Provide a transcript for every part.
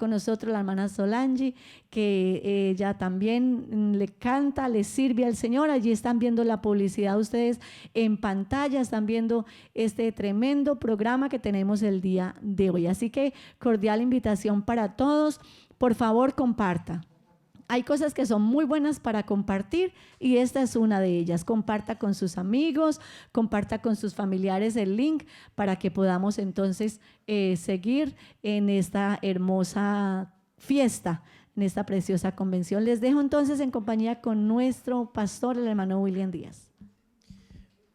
con nosotros la hermana Solange, que ella también le canta, le sirve al Señor. Allí están viendo la publicidad ustedes en pantalla, están viendo este tremendo programa que tenemos el día de hoy. Así que cordial invitación para todos. Por favor, comparta. Hay cosas que son muy buenas para compartir y esta es una de ellas. Comparta con sus amigos, comparta con sus familiares el link para que podamos entonces seguir en esta hermosa fiesta, en esta preciosa convención. Les dejo entonces en compañía con nuestro pastor, el hermano William Díaz.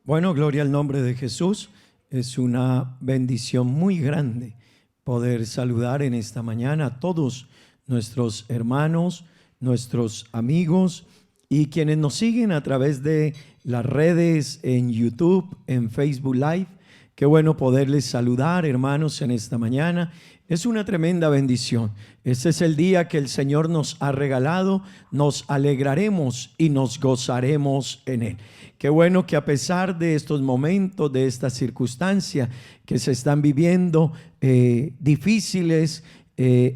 Bueno, gloria al nombre de Jesús. Es una bendición muy grande poder saludar en esta mañana a todos nuestros hermanos, nuestros amigos y quienes nos siguen a través de las redes en YouTube, en Facebook Live. Qué bueno poderles saludar, hermanos, en esta mañana. Es una tremenda bendición. Este es el día que el Señor nos ha regalado. Nos alegraremos y nos gozaremos en Él. Qué bueno que a pesar de estos momentos, de estas circunstancias que se están viviendo, difíciles,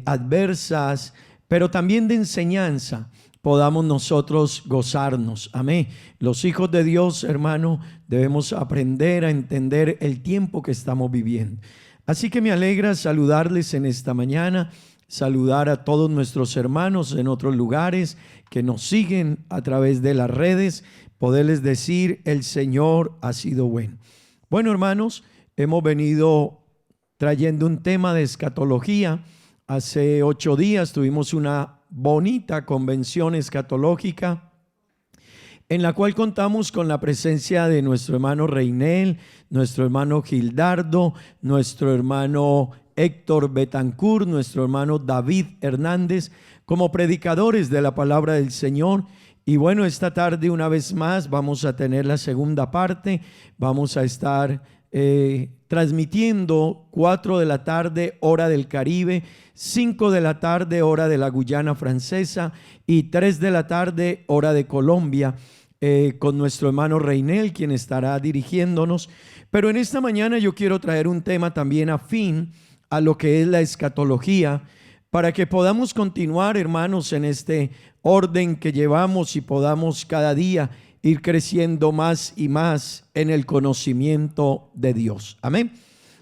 adversas, pero también de enseñanza, podamos nosotros gozarnos. Amén. Los hijos de Dios, hermano, debemos aprender a entender el tiempo que estamos viviendo. Así que me alegra saludarles en esta mañana, saludar a todos nuestros hermanos en otros lugares que nos siguen a través de las redes, poderles decir: el Señor ha sido bueno. Bueno, hermanos, hemos venido trayendo un tema de escatología. Hace 8 días tuvimos una bonita convención escatológica en la cual contamos con la presencia de nuestro hermano Reinel, nuestro hermano Gildardo, nuestro hermano Héctor Betancourt, nuestro hermano David Hernández, como predicadores de la palabra del Señor. Y bueno, esta tarde una vez más vamos a tener la segunda parte. Vamos a estar transmitiendo 4 de la tarde hora del Caribe, 5 de la tarde hora de la Guyana Francesa y 3 de la tarde hora de Colombia, con nuestro hermano Reinel, quien estará dirigiéndonos. Pero en esta mañana yo quiero traer un tema también afín a lo que es la escatología, para que podamos continuar, hermanos, en este orden que llevamos y podamos cada día ir creciendo más y más en el conocimiento de Dios. Amén.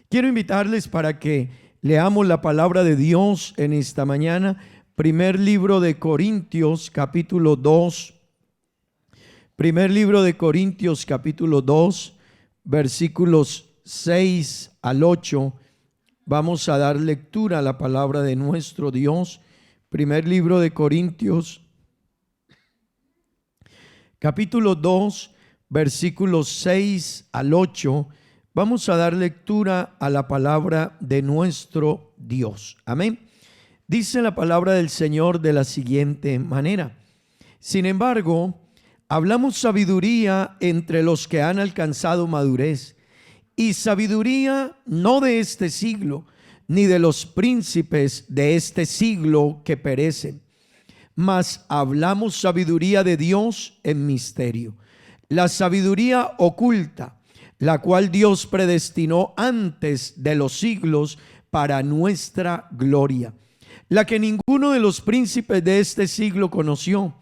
Quiero invitarles para que leamos la palabra de Dios en esta mañana. Primer libro de Corintios, capítulo 2. Primer libro de Corintios, capítulo 2, versículos 6 al 8. Vamos a dar lectura a la palabra de nuestro Dios. Primer libro de Corintios, capítulo 2, versículos 6 al 8. Vamos a dar lectura a la palabra de nuestro Dios. Amén. Dice la palabra del Señor de la siguiente manera: sin embargo, hablamos sabiduría entre los que han alcanzado madurez, y sabiduría no de este siglo, ni de los príncipes de este siglo que perecen, mas hablamos sabiduría de Dios en misterio, la sabiduría oculta, la cual Dios predestinó antes de los siglos para nuestra gloria, la que ninguno de los príncipes de este siglo conoció,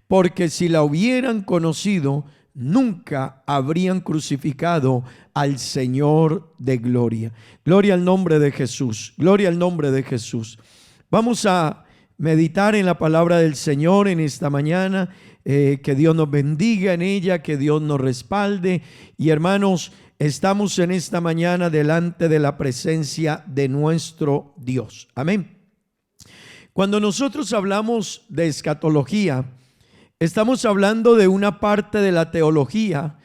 porque si la hubieran conocido, nunca habrían crucificado al Señor de gloria. Gloria al nombre de Jesús, gloria al nombre de Jesús. Vamos a meditar en la palabra del Señor en esta mañana. Que Dios nos bendiga en ella, que Dios nos respalde. Y hermanos, estamos en esta mañana delante de la presencia de nuestro Dios. Amén. Cuando nosotros hablamos de escatología, estamos hablando de una parte de la teología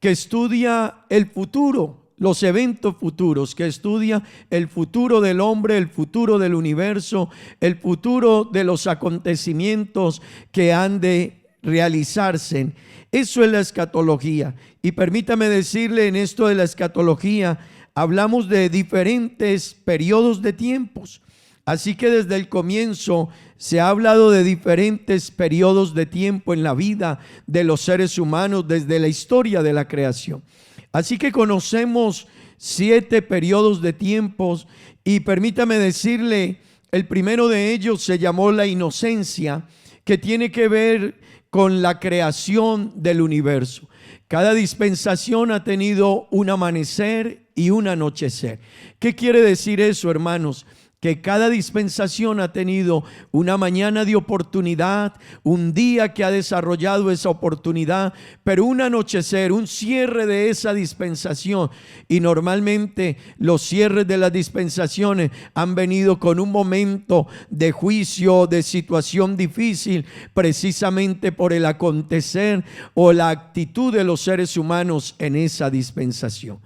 que estudia el futuro, los eventos futuros, que estudia el futuro del hombre, el futuro del universo, el futuro de los acontecimientos que han de realizarse. Eso es la escatología. Y permítame decirle, en esto de la escatología hablamos de diferentes periodos de tiempos. Así que desde el comienzo se ha hablado de diferentes periodos de tiempo en la vida de los seres humanos desde la historia de la creación. Así que conocemos 7 periodos de tiempos, y permítame decirle El primero de ellos se llamó la inocencia, que tiene que ver con la creación del universo. Cada dispensación ha tenido un amanecer y un anochecer. ¿Qué quiere decir eso, hermanos? Que cada dispensación ha tenido una mañana de oportunidad, un día que ha desarrollado esa oportunidad, pero un anochecer, un cierre de esa dispensación. Y normalmente los cierres de las dispensaciones han venido con un momento de juicio, de situación difícil, precisamente por el acontecer o la actitud de los seres humanos en esa dispensación.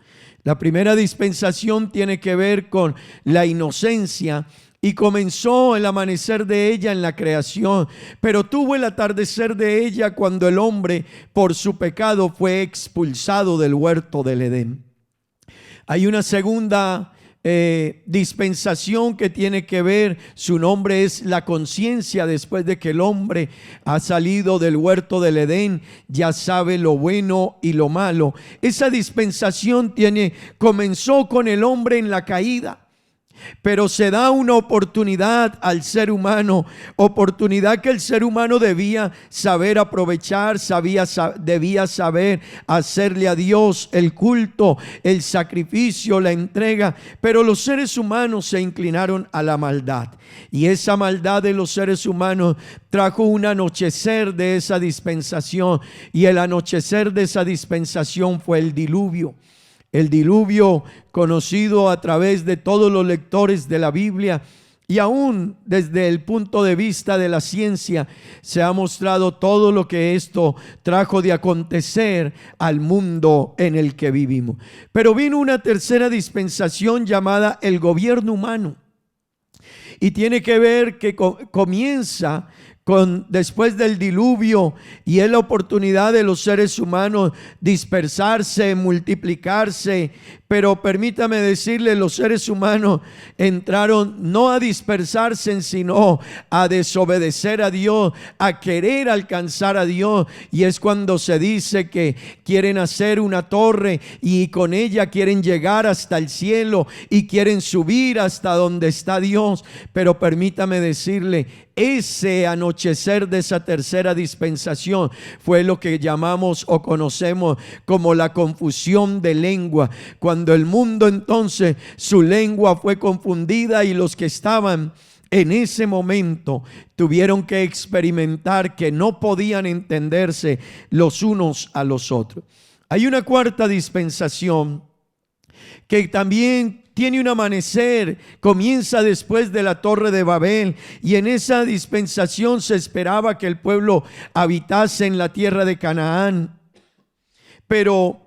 La primera dispensación tiene que ver con la inocencia y comenzó el amanecer de ella en la creación, pero tuvo el atardecer de ella cuando el hombre por su pecado fue expulsado del huerto del Edén. Hay una segunda dispensación que tiene que ver, su nombre es la conciencia. Después de que el hombre ha salido del huerto del Edén, ya sabe lo bueno y lo malo. Esa dispensación comenzó con el hombre en la caída, pero se da una oportunidad al ser humano, oportunidad que el ser humano debía saber aprovechar, debía saber hacerle a Dios el culto, el sacrificio, la entrega, pero los seres humanos se inclinaron a la maldad, y esa maldad de los seres humanos trajo un anochecer de esa dispensación, y el anochecer de esa dispensación fue el diluvio. El diluvio, conocido a través de todos los lectores de la Biblia, y aún desde el punto de vista de la ciencia, se ha mostrado todo lo que esto trajo de acontecer al mundo en el que vivimos. Pero vino una tercera dispensación llamada el gobierno humano, y tiene que ver que comienza después del diluvio, y es la oportunidad de los seres humanos dispersarse, multiplicarse. Pero permítame decirle, los seres humanos entraron no a dispersarse, sino a desobedecer a Dios, a querer alcanzar a Dios. Y es cuando se dice que quieren hacer una torre y con ella quieren llegar hasta el cielo y quieren subir hasta donde está Dios. Pero permítame decirle, ese anochecer de esa tercera dispensación fue lo que llamamos o conocemos como la confusión de lengua, cuando el mundo entonces su lengua fue confundida, y los que estaban en ese momento tuvieron que experimentar que no podían entenderse los unos a los otros. Hay una cuarta dispensación que también tiene un amanecer, comienza después de la Torre de Babel, y en esa dispensación se esperaba que el pueblo habitase en la tierra de Canaán. Pero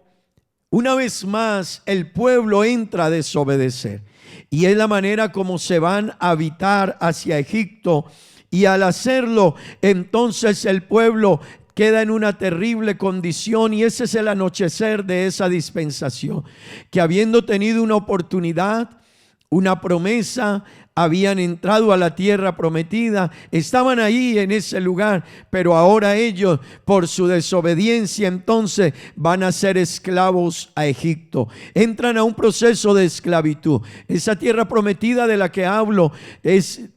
una vez más el pueblo entra a desobedecer, y es la manera como se van a habitar hacia Egipto, y al hacerlo entonces el pueblo queda en una terrible condición. Y ese es el anochecer de esa dispensación, que habiendo tenido una oportunidad, una promesa, habían entrado a la tierra prometida, estaban ahí en ese lugar, pero ahora ellos, por su desobediencia, entonces van a ser esclavos a Egipto, entran a un proceso de esclavitud. Esa tierra prometida de la que hablo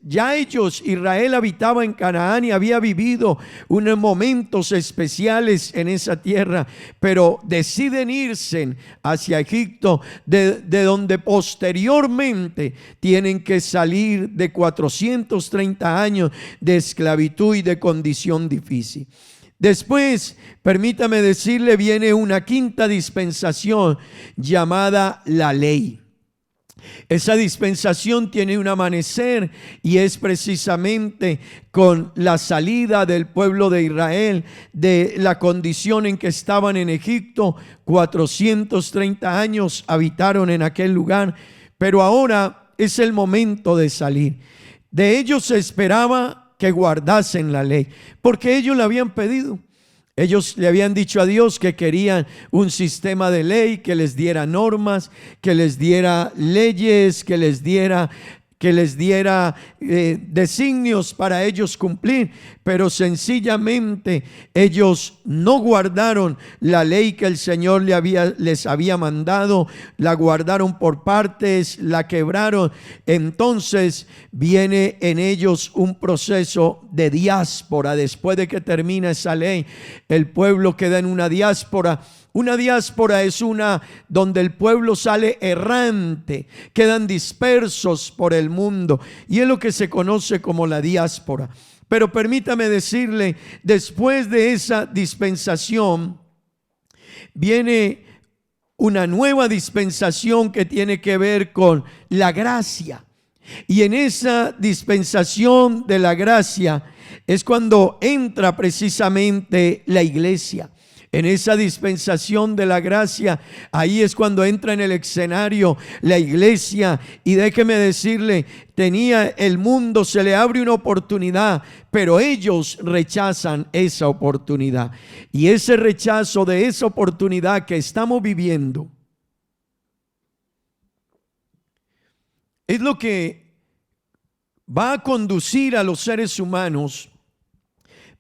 ya ellos, Israel habitaba en Canaán y había vivido unos momentos especiales en esa tierra, pero deciden irse hacia Egipto, de donde posteriormente tienen que salir de 430 años de esclavitud y de condición difícil. Después, permítame decirle, viene una quinta dispensación llamada la ley. Esa dispensación tiene un amanecer, y es precisamente con la salida del pueblo de Israel de la condición en que estaban en Egipto. 430 años habitaron en aquel lugar, pero ahora es el momento de salir. De ellos se esperaba que guardasen la ley, porque ellos la habían pedido. Ellos le habían dicho a Dios que querían un sistema de ley que les diera normas, que les diera leyes, que que les diera designios para ellos cumplir, pero sencillamente ellos no guardaron la ley que el Señor les había mandado, la guardaron por partes, la quebraron. Entonces viene en ellos un proceso de diáspora. Después de que termina esa ley, el pueblo queda en una diáspora. Una diáspora es una donde el pueblo sale errante, quedan dispersos por el mundo, y es lo que se conoce como la diáspora. Pero permítame decirle, después de esa dispensación viene una nueva dispensación que tiene que ver con la gracia. Y en esa dispensación de la gracia es cuando entra precisamente la iglesia. En esa dispensación de la gracia, ahí es cuando entra en el escenario la iglesia. Y déjeme decirle, tenía el mundo, se le abre una oportunidad, pero ellos rechazan esa oportunidad. Y ese rechazo de esa oportunidad que estamos viviendo es lo que va a conducir a los seres humanos,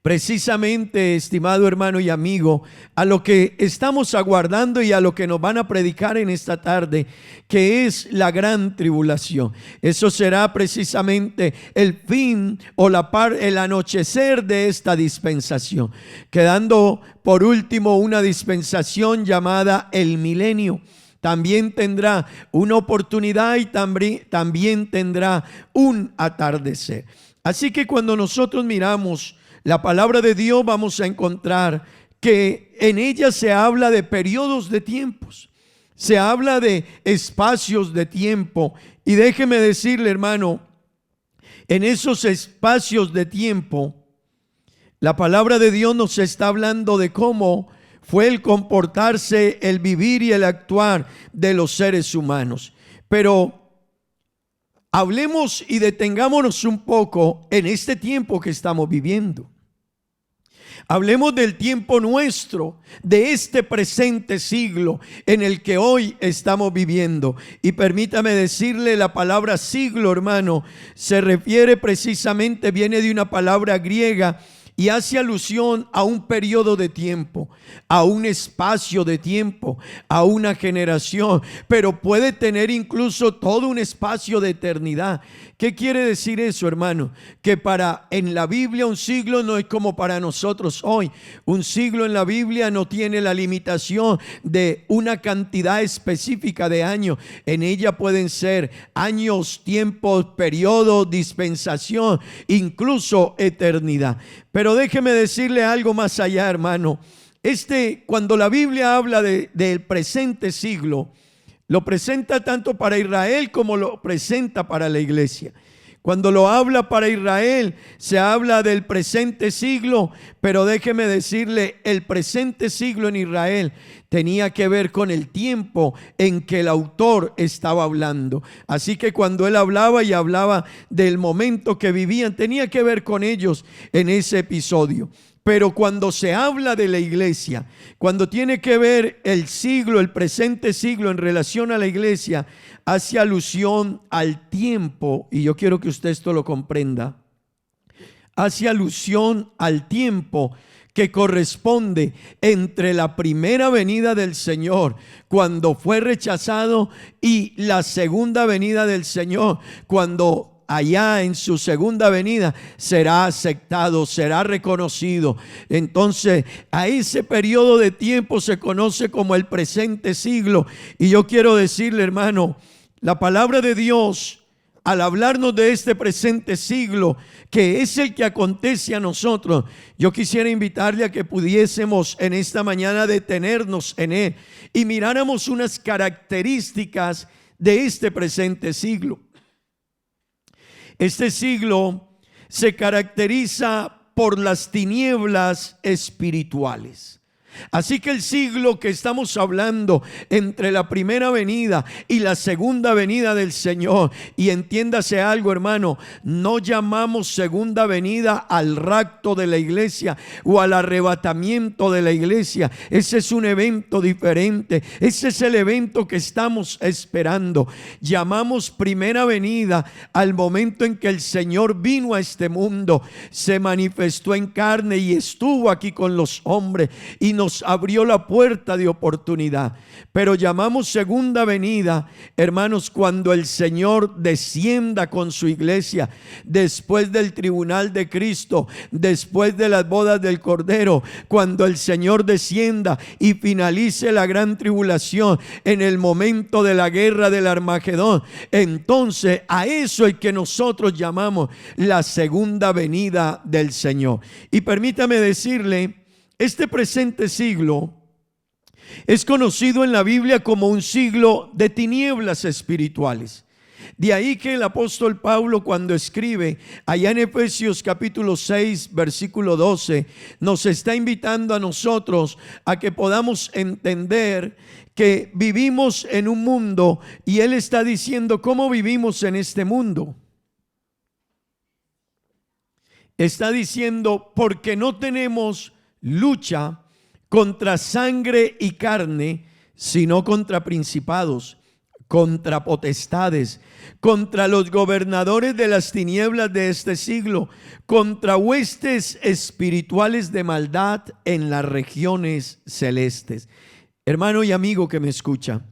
precisamente, estimado hermano y amigo, a lo que estamos aguardando y a lo que nos van a predicar en esta tarde, que es la gran tribulación. Eso será precisamente el fin o el anochecer de esta dispensación, quedando por último una dispensación llamada el milenio. También tendrá una oportunidad y también tendrá un atardecer. Así que cuando nosotros miramos la palabra de Dios, vamos a encontrar que en ella se habla de periodos de tiempos, se habla de espacios de tiempo. Y déjeme decirle, hermano, en esos espacios de tiempo, la palabra de Dios nos está hablando de cómo fue el comportarse, el vivir y el actuar de los seres humanos. Pero hablemos y detengámonos un poco en este tiempo que estamos viviendo. Hablemos del tiempo nuestro, de este presente siglo en el que hoy estamos viviendo. Y permítame decirle, la palabra siglo, hermano, se refiere precisamente, viene de una palabra griega y hace alusión a un periodo de tiempo, a un espacio de tiempo, a una generación, pero puede tener incluso todo un espacio de eternidad. ¿Qué quiere decir eso, hermano? Que en la Biblia un siglo no es como para nosotros hoy. Un siglo en la Biblia no tiene la limitación de una cantidad específica de años. En ella pueden ser años, tiempos, periodos, dispensación, incluso eternidad. Pero déjeme decirle algo más allá, hermano. Cuando la Biblia habla del presente siglo, lo presenta tanto para Israel como lo presenta para la iglesia. Cuando lo habla para Israel, se habla del presente siglo, pero déjeme decirle, el presente siglo en Israel tenía que ver con el tiempo en que el autor estaba hablando. Así que cuando él hablaba y hablaba del momento que vivían, tenía que ver con ellos en ese episodio. Pero cuando se habla de la iglesia, cuando tiene que ver el siglo, el presente siglo en relación a la iglesia, hace alusión al tiempo, y yo quiero que usted esto lo comprenda, hace alusión al tiempo que corresponde entre la primera venida del Señor, cuando fue rechazado, y la segunda venida del Señor, cuando allá en su segunda venida será aceptado, será reconocido. Entonces a ese periodo de tiempo se conoce como el presente siglo. Y yo quiero decirle, hermano, la palabra de Dios, al hablarnos de este presente siglo, que es el que acontece a nosotros, yo quisiera invitarle a que pudiésemos en esta mañana detenernos en él y miráramos unas características de este presente siglo. Este siglo se caracteriza por las tinieblas espirituales. Así que el siglo que estamos hablando entre la primera venida y la segunda venida del Señor, y entiéndase algo, hermano, no llamamos segunda venida al rapto de la iglesia o al arrebatamiento de la iglesia. Ese es un evento diferente, ese es el evento que estamos esperando. Llamamos primera venida al momento en que el Señor vino a este mundo, se manifestó en carne y estuvo aquí con los hombres y nos abrió la puerta de oportunidad. Pero llamamos segunda venida, hermanos, cuando el Señor descienda con su iglesia, después del tribunal de Cristo, después de las bodas del Cordero, cuando el Señor descienda y finalice la gran tribulación, en el momento de la guerra del Armagedón. Entonces a eso es que nosotros llamamos la segunda venida del Señor. Y permítame decirle, este presente siglo es conocido en la Biblia como un siglo de tinieblas espirituales. De ahí que el apóstol Pablo, cuando escribe allá en Efesios capítulo 6 versículo 12, nos está invitando a nosotros a que podamos entender que vivimos en un mundo, y él está diciendo cómo vivimos en este mundo. Está diciendo, porque no tenemos lucha contra sangre y carne, sino contra principados, contra potestades, contra los gobernadores de las tinieblas de este siglo, contra huestes espirituales de maldad en las regiones celestes. Hermano y amigo que me escucha,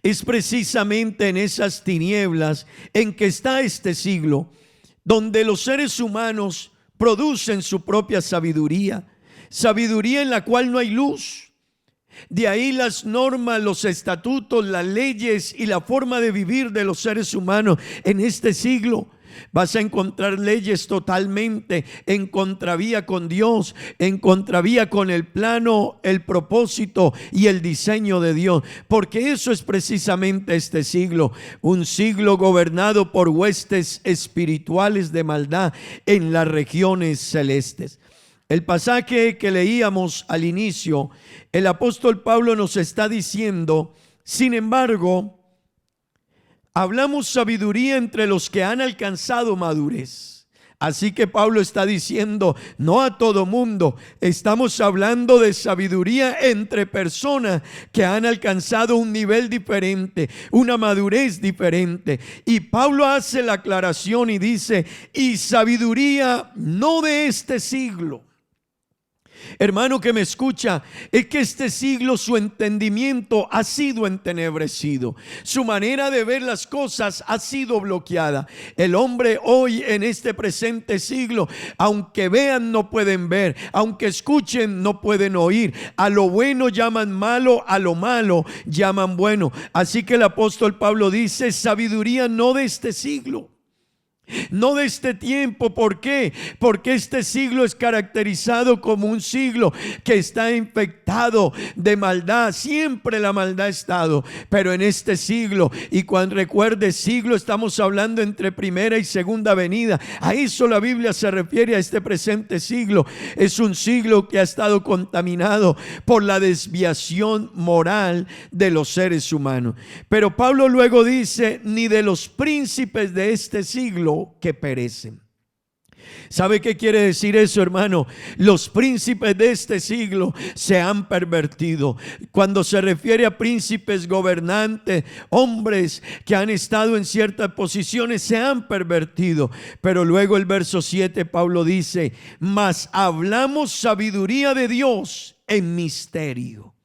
es precisamente en esas tinieblas en que está este siglo, donde los seres humanos producen su propia sabiduría, sabiduría en la cual no hay luz. De ahí las normas, los estatutos, las leyes y la forma de vivir de los seres humanos en este siglo. Vas a encontrar leyes totalmente en contravía con Dios, en contravía con el plano, el propósito y el diseño de Dios, porque eso es precisamente este siglo, un siglo gobernado por huestes espirituales de maldad en las regiones celestes. El pasaje que leíamos al inicio, el apóstol Pablo nos está diciendo, sin embargo, hablamos sabiduría entre los que han alcanzado madurez. Así que Pablo está diciendo, no a todo mundo, estamos hablando de sabiduría entre personas que han alcanzado un nivel diferente, una madurez diferente. Y Pablo hace la aclaración y dice, y sabiduría no de este siglo. Hermano que me escucha, es que este siglo su entendimiento ha sido entenebrecido, su manera de ver las cosas ha sido bloqueada. El hombre hoy en este presente siglo, aunque vean no pueden ver, aunque escuchen no pueden oír. A lo bueno llaman malo, a lo malo llaman bueno. Así que el apóstol Pablo dice, sabiduría no de este siglo, no de este tiempo. ¿Por qué? Porque este siglo es caracterizado como un siglo que está infectado de maldad. Siempre la maldad ha estado, pero en este siglo, y cuando recuerde siglo, estamos hablando entre primera y segunda venida. A eso la Biblia se refiere a este presente siglo. Es un siglo que ha estado contaminado por la desviación moral de los seres humanos. Pero Pablo luego dice, ni de los príncipes de este siglo que perecen. ¿Sabe qué quiere decir eso, hermano? Los príncipes de este siglo se han pervertido. Cuando se refiere a príncipes, gobernantes, hombres que han estado en ciertas posiciones, se han pervertido. Pero luego el verso 7, Pablo dice, mas hablamos sabiduría de Dios en misterio.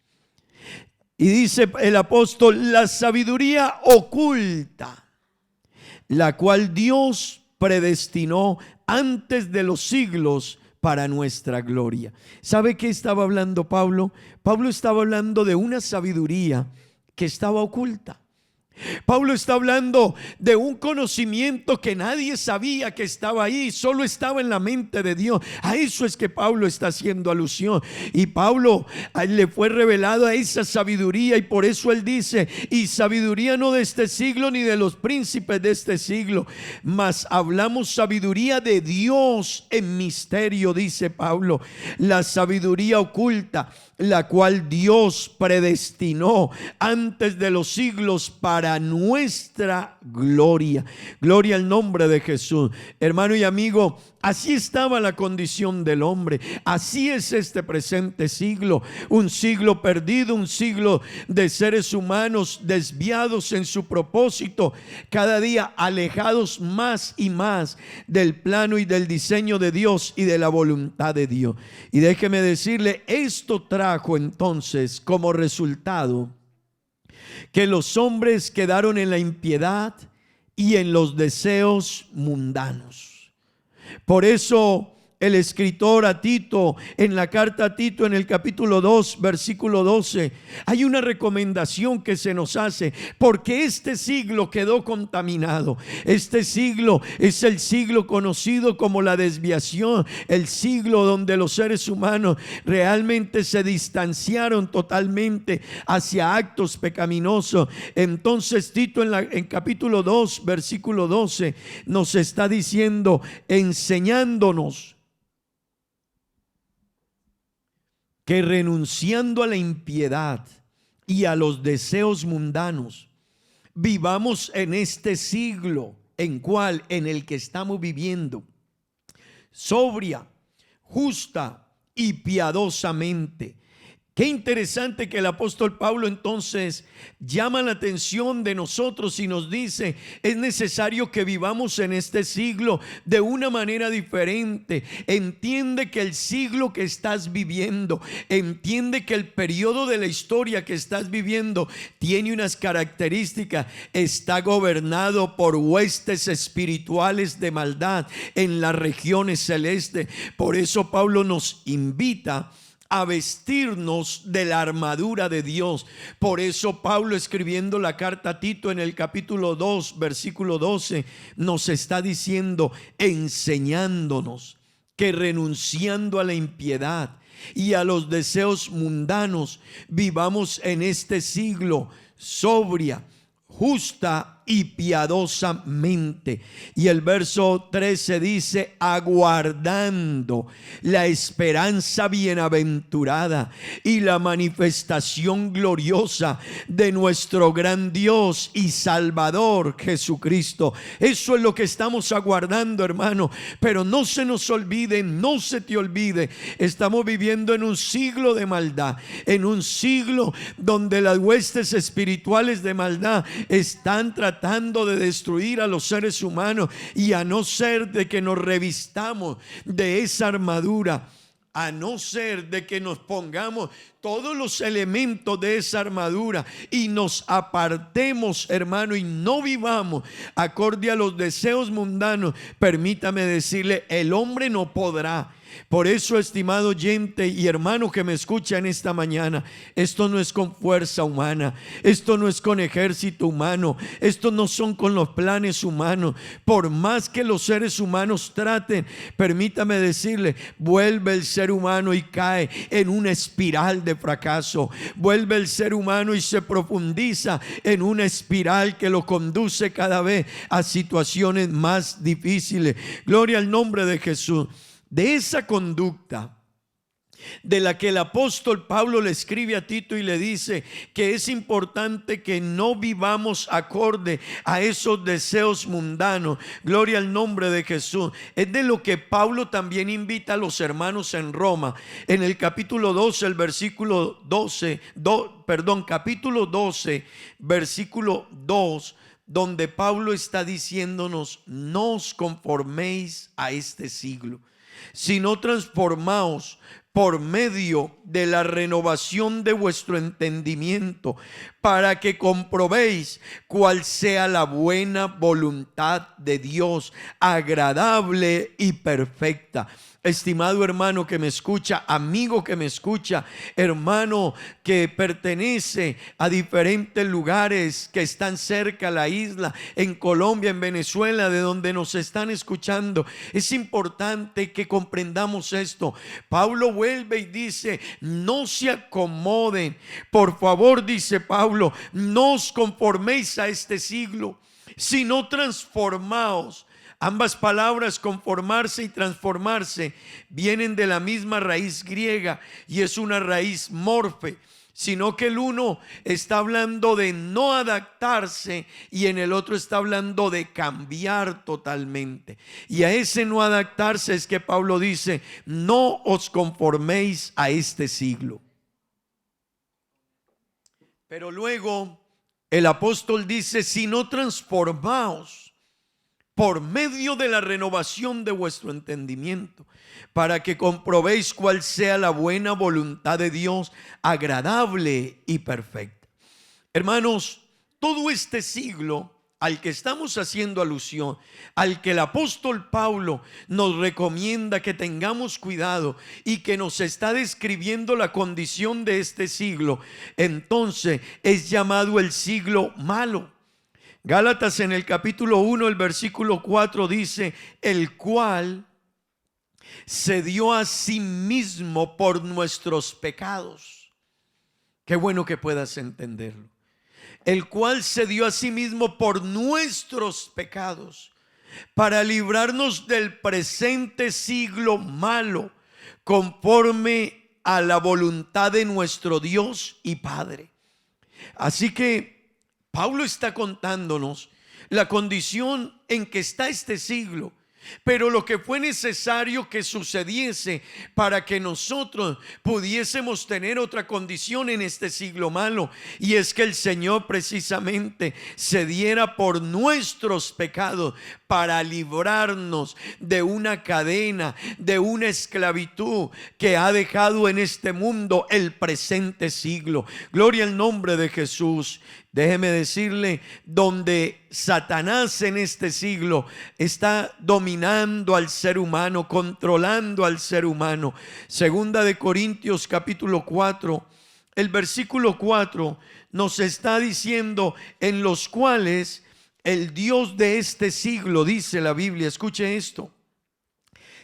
Y dice el apóstol, la sabiduría oculta, la cual Dios predestinó antes de los siglos para nuestra gloria. ¿Sabe qué estaba hablando Pablo? Pablo estaba hablando de una sabiduría que estaba oculta. Pablo está hablando de un conocimiento que nadie sabía que estaba ahí, solo estaba en la mente de Dios. A eso es que Pablo está haciendo alusión. Y Pablo, a él le fue revelado a esa sabiduría, y por eso él dice: y sabiduría no de este siglo ni de los príncipes de este siglo, mas hablamos sabiduría de Dios en misterio, dice Pablo, la sabiduría oculta, la cual Dios predestinó antes de los siglos para nuestra gloria. Gloria al nombre de Jesús. Hermano y amigo, así estaba la condición del hombre. Así es este presente siglo, un siglo perdido, un siglo de seres humanos desviados en su propósito, cada día alejados más y más del plano y del diseño de Dios y de la voluntad de Dios. Y déjeme decirle, esto trajo entonces como resultado que los hombres quedaron en la impiedad y en los deseos mundanos. Por eso el escritor a Tito, en la carta a Tito, en el capítulo 2, versículo 12, hay una recomendación que se nos hace, porque este siglo quedó contaminado. Este siglo es el siglo conocido como la desviación, el siglo donde los seres humanos realmente se distanciaron totalmente hacia actos pecaminosos. Entonces Tito en capítulo 2, versículo 12, nos está diciendo, enseñándonos que renunciando a la impiedad y a los deseos mundanos, vivamos en este siglo en el que estamos viviendo, sobria, justa y piadosamente. Qué interesante que el apóstol Pablo entonces llama la atención de nosotros y nos dice: es necesario que vivamos en este siglo de una manera diferente. Entiende que el siglo que estás viviendo, entiende que el periodo de la historia que estás viviendo tiene unas características. Está gobernado por huestes espirituales de maldad en las regiones celestes. Por eso Pablo nos invita a vestirnos de la armadura de Dios. Por eso Pablo, escribiendo la carta a Tito en el capítulo 2, versículo 12, nos está diciendo, enseñándonos que renunciando a la impiedad y a los deseos mundanos, vivamos en este siglo sobria, justa y piadosamente. Y el verso 13 dice: aguardando la esperanza bienaventurada y la manifestación gloriosa de nuestro gran Dios y Salvador Jesucristo. Eso es lo que estamos aguardando, hermano. Pero no se nos olvide, no se te olvide, estamos viviendo en un siglo de maldad, en un siglo donde las huestes espirituales de maldad están tratando de destruir a los seres humanos, y a no ser de que nos revistamos de esa armadura, a no ser de que nos pongamos todos los elementos de esa armadura y nos apartemos, hermano, y no vivamos acorde a los deseos mundanos, permítame decirle, el hombre no podrá. Por eso, estimado oyente y hermano que me escucha en esta mañana, esto no es con fuerza humana, esto no es con ejército humano, esto no son con los planes humanos. Por más que los seres humanos traten, permítame decirle, vuelve el ser humano y cae en una espiral de fracaso. Vuelve el ser humano y se profundiza en una espiral que lo conduce cada vez a situaciones más difíciles. Gloria al nombre de Jesús. De esa conducta de la que el apóstol Pablo le escribe a Tito y le dice que es importante que no vivamos acorde a esos deseos mundanos. Gloria al nombre de Jesús. Es de lo que Pablo también invita a los hermanos en Roma. En el capítulo 12, el versículo 12, capítulo 12, versículo 2, donde Pablo está diciéndonos: no os conforméis a este siglo, sino transformaos por medio de la renovación de vuestro entendimiento, para que comprobéis cuál sea la buena voluntad de Dios, agradable y perfecta. Estimado hermano que me escucha, amigo que me escucha, hermano que pertenece a diferentes lugares que están cerca a la isla, en Colombia, en Venezuela, de donde nos están escuchando, es importante que comprendamos esto. Pablo vuelve y dice: no se acomoden, por favor, dice Pablo, no os conforméis a este siglo, sino transformaos. Ambas palabras, conformarse y transformarse, vienen de la misma raíz griega y es una raíz morfe, sino que el uno está hablando de no adaptarse y en el otro está hablando de cambiar totalmente. Y a ese no adaptarse es que Pablo dice: no os conforméis a este siglo. Pero luego el apóstol dice: sino transformaos por medio de la renovación de vuestro entendimiento, para que comprobéis cuál sea la buena voluntad de Dios, agradable y perfecta. Hermanos, todo este siglo al que estamos haciendo alusión, al que el apóstol Pablo nos recomienda que tengamos cuidado y que nos está describiendo la condición de este siglo, entonces es llamado el siglo malo. Gálatas en el capítulo 1, el versículo 4 dice: el cual se dio a sí mismo por nuestros pecados. Qué bueno que puedas entenderlo. El cual se dio a sí mismo por nuestros pecados, para librarnos del presente siglo malo, conforme a la voluntad de nuestro Dios y Padre. Así que Pablo está contándonos la condición en que está este siglo, pero lo que fue necesario que sucediese para que nosotros pudiésemos tener otra condición en este siglo malo, y es que el Señor precisamente se diera por nuestros pecados para librarnos de una cadena, de una esclavitud que ha dejado en este mundo el presente siglo. Gloria al nombre de Jesús. Déjeme decirle, donde Satanás en este siglo está dominando al ser humano, controlando al ser humano. Segunda de Corintios capítulo 4, el versículo 4 nos está diciendo: en los cuales el Dios de este siglo, dice la Biblia, escuche esto,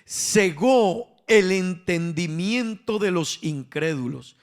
cegó el entendimiento de los incrédulos,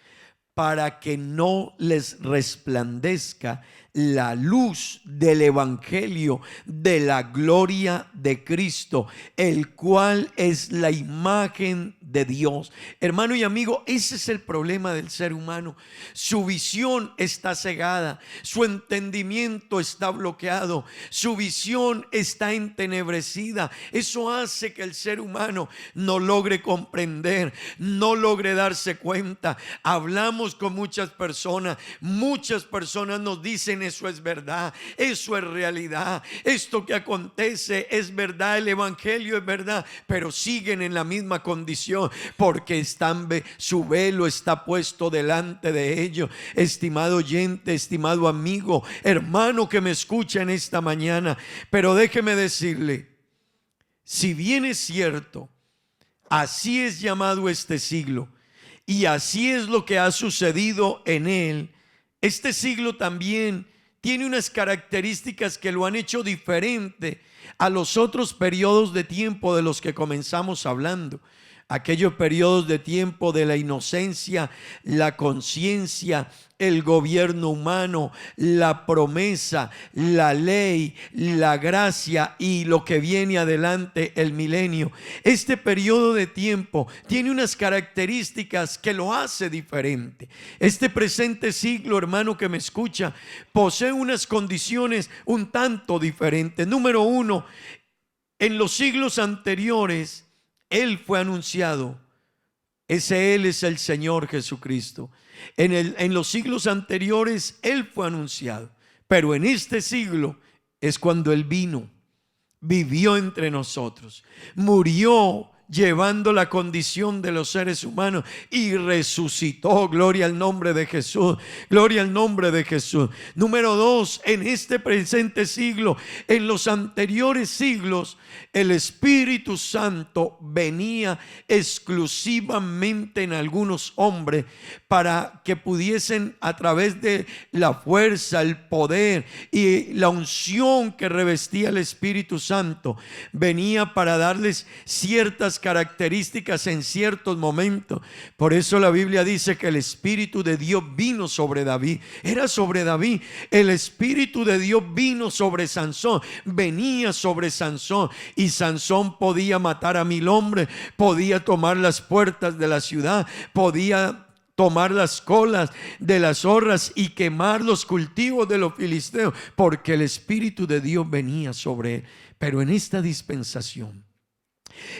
para que no les resplandezca la luz del evangelio de la gloria de Cristo, el cual es la imagen de Dios. Hermano y amigo, ese es el problema del ser humano. Su visión está cegada, su entendimiento está bloqueado, su visión está entenebrecida. Eso hace que el ser humano no logre comprender, no logre darse cuenta. Hablamos con muchas personas nos dicen: eso es verdad, eso es realidad, esto que acontece es verdad, el evangelio es verdad, pero siguen en la misma condición porque su velo está puesto delante de ellos. Estimado oyente, estimado amigo, hermano que me escucha en esta mañana, pero déjeme decirle, si bien es cierto, así es llamado este siglo, y así es lo que ha sucedido en él, este siglo también tiene unas características que lo han hecho diferente a los otros periodos de tiempo de los que comenzamos hablando. Aquellos periodos de tiempo de la inocencia, la conciencia, el gobierno humano, la promesa, la ley, la gracia y lo que viene adelante, el milenio. Este periodo de tiempo tiene unas características que lo hace diferente. Este presente siglo, hermano que me escucha, posee unas condiciones un tanto diferentes. Número uno, en los siglos anteriores, Él fue anunciado. Él es el Señor Jesucristo. En los siglos anteriores Él fue anunciado, pero en este siglo es cuando Él vino, vivió entre nosotros, murió llevando la condición de los seres humanos y resucitó. Gloria al nombre de Jesús, gloria al nombre de Jesús. Número 2, en este presente siglo, en los anteriores siglos, el Espíritu Santo venía exclusivamente en algunos hombres para que pudiesen, a través de la fuerza, el poder y la unción que revestía el Espíritu Santo, venía para darles ciertas características en ciertos momentos. Por eso la Biblia dice que el Espíritu de Dios vino sobre David. Era sobre David. El Espíritu de Dios vino sobre Sansón, venía sobre Sansón, y Sansón podía matar a 1000 hombres, podía tomar las puertas de la ciudad, podía tomar las colas de las zorras y quemar los cultivos de los filisteos, porque el Espíritu de Dios venía sobre él. Pero en esta dispensación,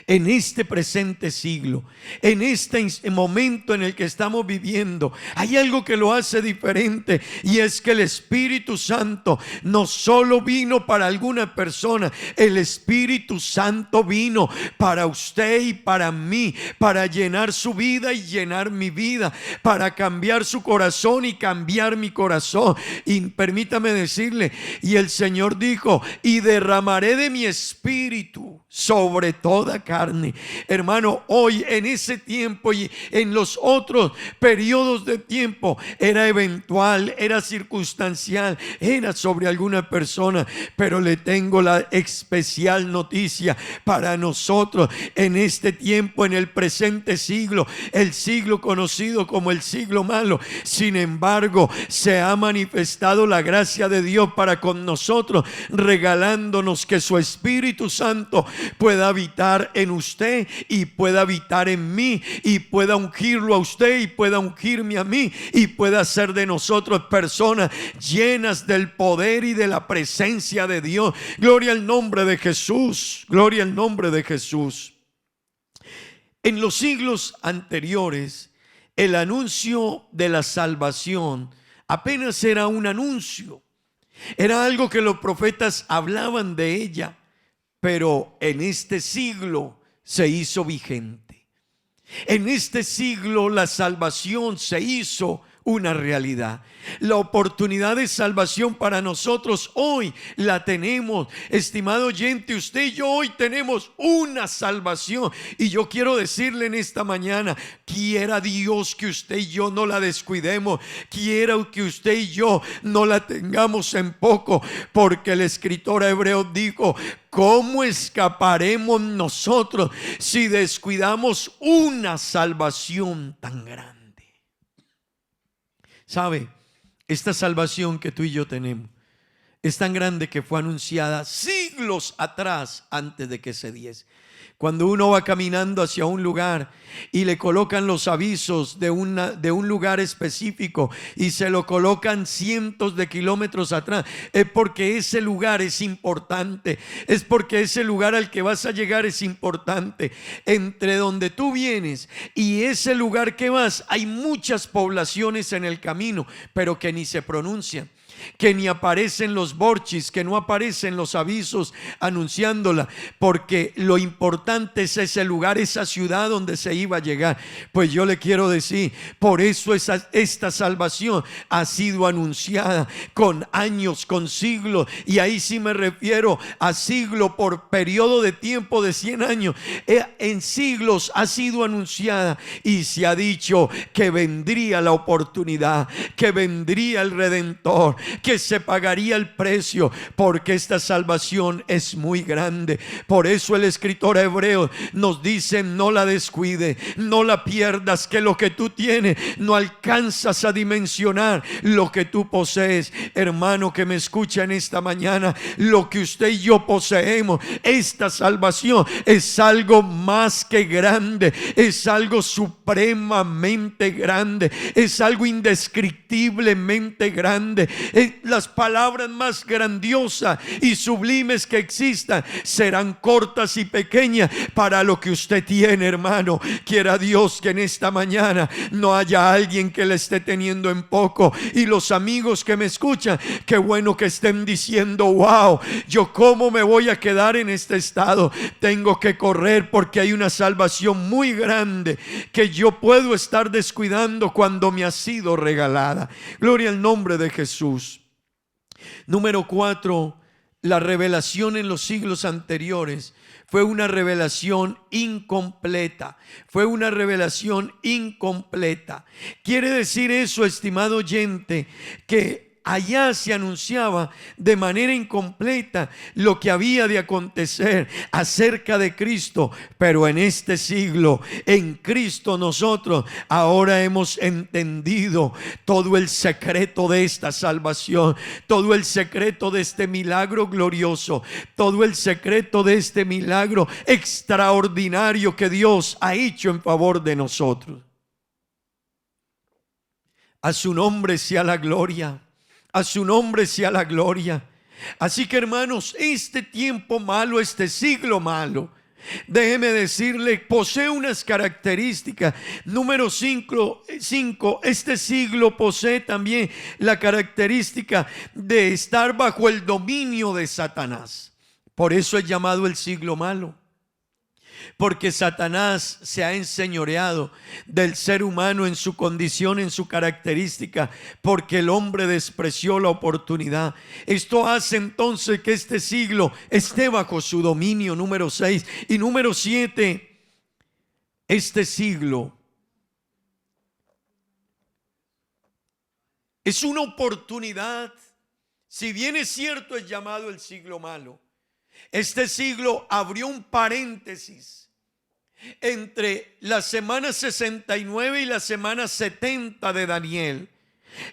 en este presente siglo, en este momento en el que estamos viviendo, hay algo que lo hace diferente, y es que el Espíritu Santo no solo vino para alguna persona, el Espíritu Santo vino para usted y para mí, para llenar su vida y llenar mi vida, para cambiar su corazón y cambiar mi corazón. Y permítame decirle, y el Señor dijo: y derramaré de mi Espíritu sobre toda carne. Hermano, hoy en ese tiempo y en los otros periodos de tiempo era eventual, era circunstancial, era sobre alguna persona, pero le tengo la especial noticia para nosotros en este tiempo, en el presente siglo, el siglo conocido como el siglo malo. Sin embargo, se ha manifestado la gracia de Dios para con nosotros, regalándonos que su Espíritu Santo pueda habitar en usted y pueda habitar en mí, y pueda ungirlo a usted y pueda ungirme a mí, y pueda hacer de nosotros personas llenas del poder y de la presencia de Dios. Gloria al nombre de Jesús, gloria al nombre de Jesús. En los siglos anteriores, el anuncio de la salvación apenas era un anuncio, era algo que los profetas hablaban de ella. Pero en este siglo se hizo vigente. En este siglo la salvación se hizo una realidad. La oportunidad de salvación para nosotros hoy la tenemos. Estimado oyente, usted y yo hoy tenemos una salvación. Y yo quiero decirle en esta mañana, quiera Dios que usted y yo no la descuidemos, quiera que usted y yo no la tengamos en poco, porque el escritor hebreo dijo: ¿cómo escaparemos nosotros si descuidamos una salvación tan grande? ¿Sabe? Esta salvación que tú y yo tenemos es tan grande que fue anunciada siglos atrás, antes de que se diese. Cuando uno va caminando hacia un lugar y le colocan los avisos de un lugar específico y se lo colocan cientos de kilómetros atrás, es porque ese lugar es importante, es porque ese lugar al que vas a llegar es importante. Entre donde tú vienes y ese lugar que vas, hay muchas poblaciones en el camino, pero que ni se pronuncian, que ni aparecen los borchis, que no aparecen los avisos anunciándola, porque lo importante es ese lugar, esa ciudad donde se iba a llegar. Pues yo le quiero decir, por eso esta salvación ha sido anunciada con años, con siglos, y ahí sí me refiero a siglo por periodo de tiempo de 100 años. En siglos ha sido anunciada, y se ha dicho que vendría la oportunidad, que vendría el Redentor, que se pagaría el precio, porque esta salvación es muy grande. Por eso el escritor hebreo nos dice: no la descuide, no la pierdas, que lo que tú tienes no alcanzas a dimensionar lo que tú posees. Hermano que me escucha en esta mañana, lo que usted y yo poseemos, esta salvación, es algo más que grande, es algo supremamente grande, es algo indescriptiblemente grande, las palabras más grandiosas y sublimes que existan serán cortas y pequeñas para lo que usted tiene, hermano. Quiera Dios que en esta mañana no haya alguien que le esté teniendo en poco. Y los amigos que me escuchan, qué bueno que estén diciendo: wow, yo cómo me voy a quedar en este estado. Tengo que correr porque hay una salvación muy grande que yo puedo estar descuidando cuando me ha sido regalada. Gloria al nombre de Jesús. Número 4, la revelación en los siglos anteriores fue una revelación incompleta. Fue una revelación incompleta. Quiere decir eso, estimado oyente, que allá se anunciaba de manera incompleta lo que había de acontecer acerca de Cristo. Pero en este siglo, en Cristo, nosotros ahora hemos entendido todo el secreto de esta salvación, todo el secreto de este milagro glorioso, todo el secreto de este milagro extraordinario que Dios ha hecho en favor de nosotros. A su nombre sea la gloria. A su nombre sea la gloria. Así que, hermanos, este tiempo malo, este siglo malo, déjeme decirle, posee unas características. Número 5, este siglo posee también la característica de estar bajo el dominio de Satanás. Por eso es llamado el siglo malo. Porque Satanás se ha enseñoreado del ser humano en su condición, en su característica, porque el hombre despreció la oportunidad. Esto hace entonces que este siglo esté bajo su dominio. Número 6. Y número 7, este siglo es una oportunidad. Si bien es cierto, es llamado el siglo malo, este siglo abrió un paréntesis entre la semana 69 y la semana 70 de Daniel.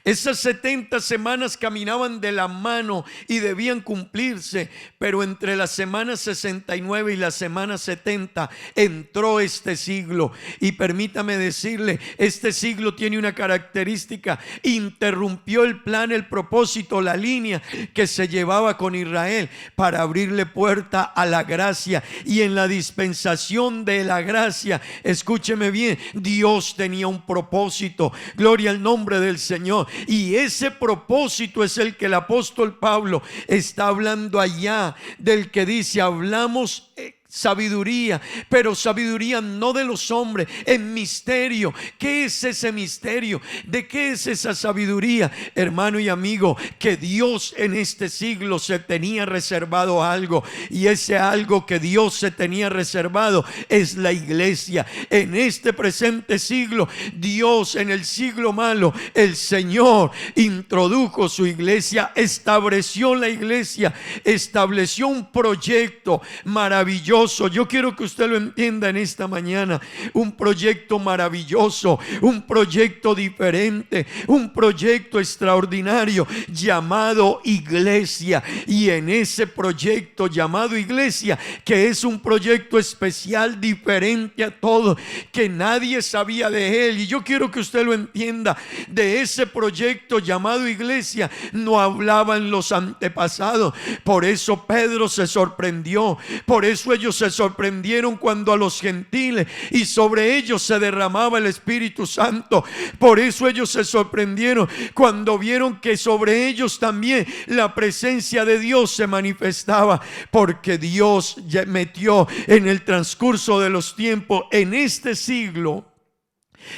Esas 70 semanas caminaban de la mano y debían cumplirse, pero entre la semana 69 y la semana 70 entró este siglo. Y permítame decirle, este siglo tiene una característica: interrumpió el plan, el propósito, la línea que se llevaba con Israel para abrirle puerta a la gracia. Y en la dispensación de la gracia, escúcheme bien, Dios tenía un propósito. Gloria al nombre del Señor. Y ese propósito es el que el apóstol Pablo está hablando allá, del que dice: hablamos sabiduría, pero sabiduría no de los hombres, en misterio. ¿Qué es ese misterio? ¿De qué es esa sabiduría? Hermano y amigo, que Dios en este siglo se tenía reservado algo, y ese algo que Dios se tenía reservado es la iglesia. En este presente siglo, Dios, en el siglo malo, el Señor introdujo su iglesia, estableció la iglesia, estableció un proyecto maravilloso. Yo quiero que usted lo entienda en esta mañana. Un proyecto maravilloso, un proyecto diferente, un proyecto extraordinario llamado iglesia. Y en ese proyecto llamado iglesia, que es un proyecto especial, diferente a todo, que nadie sabía de él, y yo quiero que usted lo entienda, de ese proyecto llamado iglesia no hablaban los antepasados. Por eso Pedro se sorprendió, por eso ellos se sorprendieron cuando a los gentiles y sobre ellos se derramaba el Espíritu Santo. Por eso ellos se sorprendieron cuando vieron que sobre ellos también la presencia de Dios se manifestaba, porque Dios ya metió en el transcurso de los tiempos, en este siglo,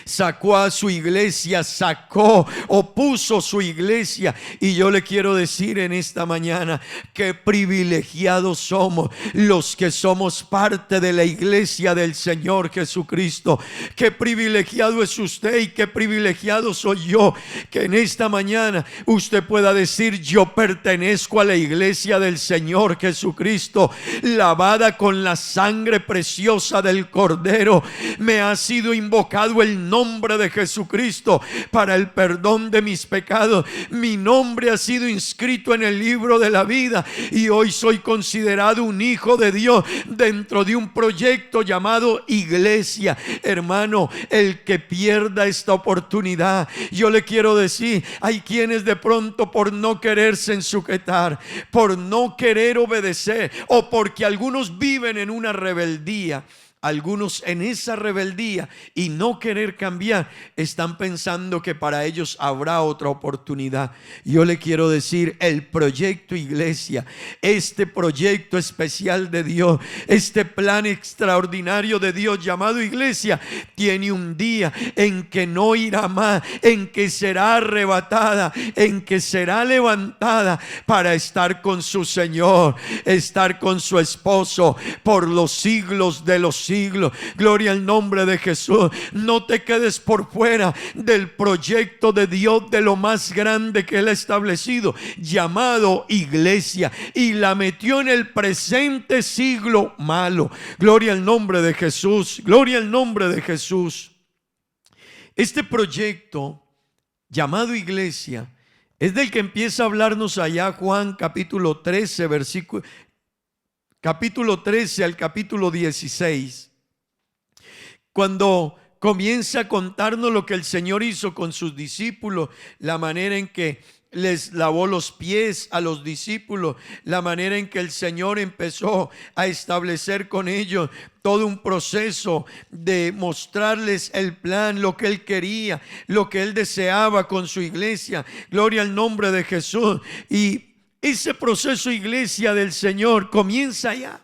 sacó a su iglesia, sacó o puso su iglesia. Y yo le quiero decir en esta mañana, que privilegiados somos los que somos parte de la iglesia del Señor Jesucristo. Qué privilegiado es usted y qué privilegiado soy yo, que en esta mañana usted pueda decir: yo pertenezco a la iglesia del Señor Jesucristo, lavada con la sangre preciosa del Cordero. Me ha sido invocado el el nombre de Jesucristo para el perdón de mis pecados. Mi nombre ha sido inscrito en el libro de la vida y hoy soy considerado un hijo de Dios dentro de un proyecto llamado iglesia. Hermano, el que pierda esta oportunidad, yo le quiero decir, hay quienes de pronto por no quererse sujetar, por no querer obedecer, o porque algunos viven en una rebeldía, algunos en esa rebeldía y no querer cambiar, están pensando que para ellos habrá otra oportunidad. Yo le quiero decir, el proyecto iglesia, este proyecto especial de Dios, este plan extraordinario de Dios llamado iglesia, tiene un día en que no irá más, en que será arrebatada, en que será levantada para estar con su Señor, estar con su esposo por los siglos de los siglos. Gloria al nombre de Jesús. No te quedes por fuera del proyecto de Dios, de lo más grande que Él ha establecido, llamado iglesia, y la metió en el presente siglo malo. Gloria al nombre de Jesús. Gloria al nombre de Jesús. Este proyecto llamado iglesia es del que empieza a hablarnos allá Juan capítulo 13, versículo capítulo 13 al capítulo 16. Cuando comienza a contarnos lo que el Señor hizo con sus discípulos, la manera en que les lavó los pies a los discípulos, la manera en que el Señor empezó a establecer con ellos todo un proceso de mostrarles el plan, lo que Él quería, lo que Él deseaba con su iglesia. Gloria al nombre de Jesús. Y ese proceso, iglesia del Señor, comienza ya.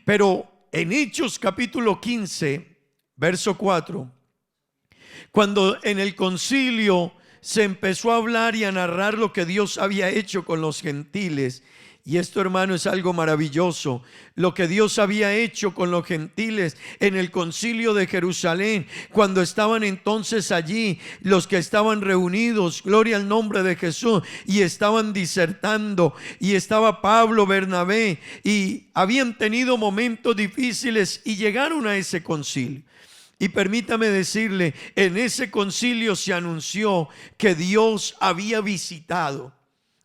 Pero en Hechos capítulo 15, verso 4, cuando en el concilio se empezó a hablar y a narrar lo que Dios había hecho con los gentiles, y esto, hermano, es algo maravilloso, lo que Dios había hecho con los gentiles en el concilio de Jerusalén, cuando estaban entonces allí los que estaban reunidos, gloria al nombre de Jesús, y estaban disertando, y estaba Pablo, Bernabé, y habían tenido momentos difíciles y llegaron a ese concilio. Y permítame decirle, en ese concilio se anunció que Dios había visitado,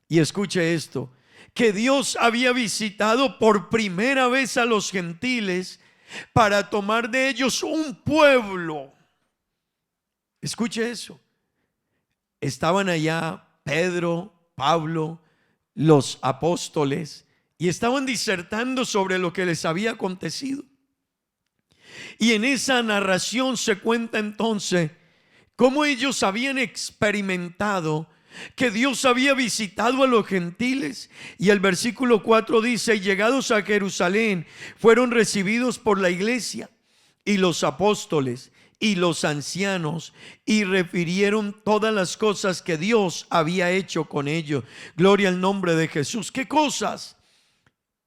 y escuche esto, que Dios había visitado por primera vez a los gentiles para tomar de ellos un pueblo. Escuche eso. Estaban allá Pedro, Pablo, los apóstoles, y estaban disertando sobre lo que les había acontecido. Y en esa narración se cuenta entonces cómo ellos habían experimentado que Dios había visitado a los gentiles. Y el versículo 4 dice: y llegados a Jerusalén fueron recibidos por la iglesia y los apóstoles y los ancianos, y refirieron todas las cosas que Dios había hecho con ellos. Gloria al nombre de Jesús. ¿Qué cosas?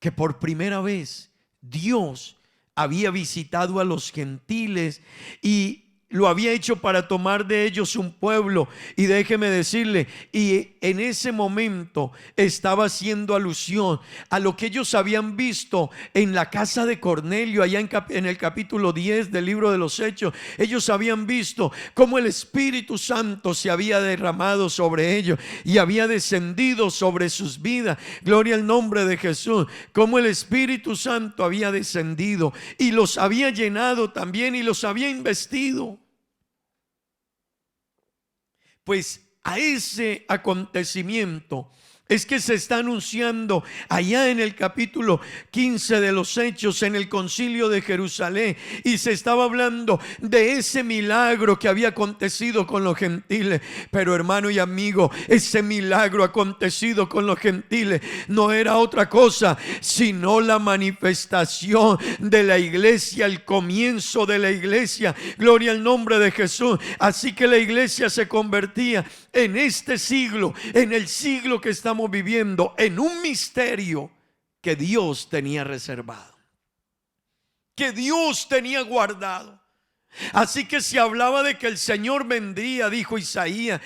Que por primera vez Dios había visitado a los gentiles y lo había hecho para tomar de ellos un pueblo. Y déjeme decirle, y en ese momento estaba haciendo alusión a lo que ellos habían visto en la casa de Cornelio, allá en el capítulo 10 del libro de los Hechos. Ellos habían visto cómo el Espíritu Santo se había derramado sobre ellos y había descendido sobre sus vidas. Gloria al nombre de Jesús. Cómo el Espíritu Santo había descendido y los había llenado también y los había investido. Pues a ese acontecimiento es que se está anunciando allá en el capítulo 15 de los Hechos, en el concilio de Jerusalén, y se estaba hablando de ese milagro que había acontecido con los gentiles. Pero, hermano y amigo, ese milagro acontecido con los gentiles no era otra cosa sino la manifestación de la iglesia, el comienzo de la iglesia. Gloria al nombre de Jesús. Así que la iglesia se convertía en este siglo, en el siglo que estamos viviendo, en un misterio que Dios tenía reservado, que Dios tenía guardado. Así que se hablaba de que el Señor vendría, dijo Isaías,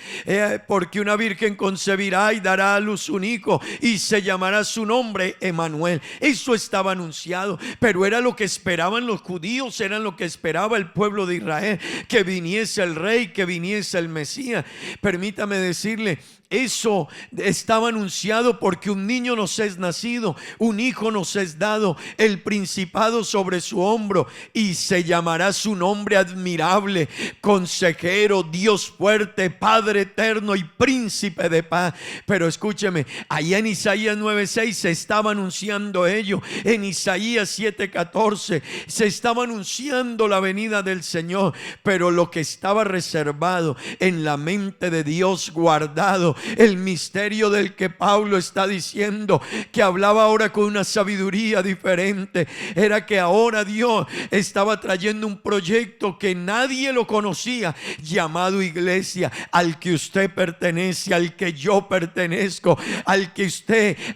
porque una virgen concebirá y dará a luz un hijo y se llamará su nombre Emanuel. Eso estaba anunciado, pero era lo que esperaban los judíos, era lo que esperaba el pueblo de Israel, que viniese el rey, que viniese el Mesías. Permítame decirle, eso estaba anunciado porque un niño nos es nacido, un hijo nos es dado, el principado sobre su hombro, y se llamará su nombre admirable, consejero, Dios fuerte, Padre eterno y príncipe de paz. Pero escúcheme, allá en Isaías 9:6 se estaba anunciando ello, en Isaías 7:14 se estaba anunciando la venida del Señor, pero lo que estaba reservado en la mente de Dios, guardado, el misterio del que Pablo está diciendo, que hablaba ahora con una sabiduría diferente, era que ahora Dios estaba trayendo un proyecto que nadie lo conocía, llamado iglesia, al que usted pertenece, al que yo pertenezco,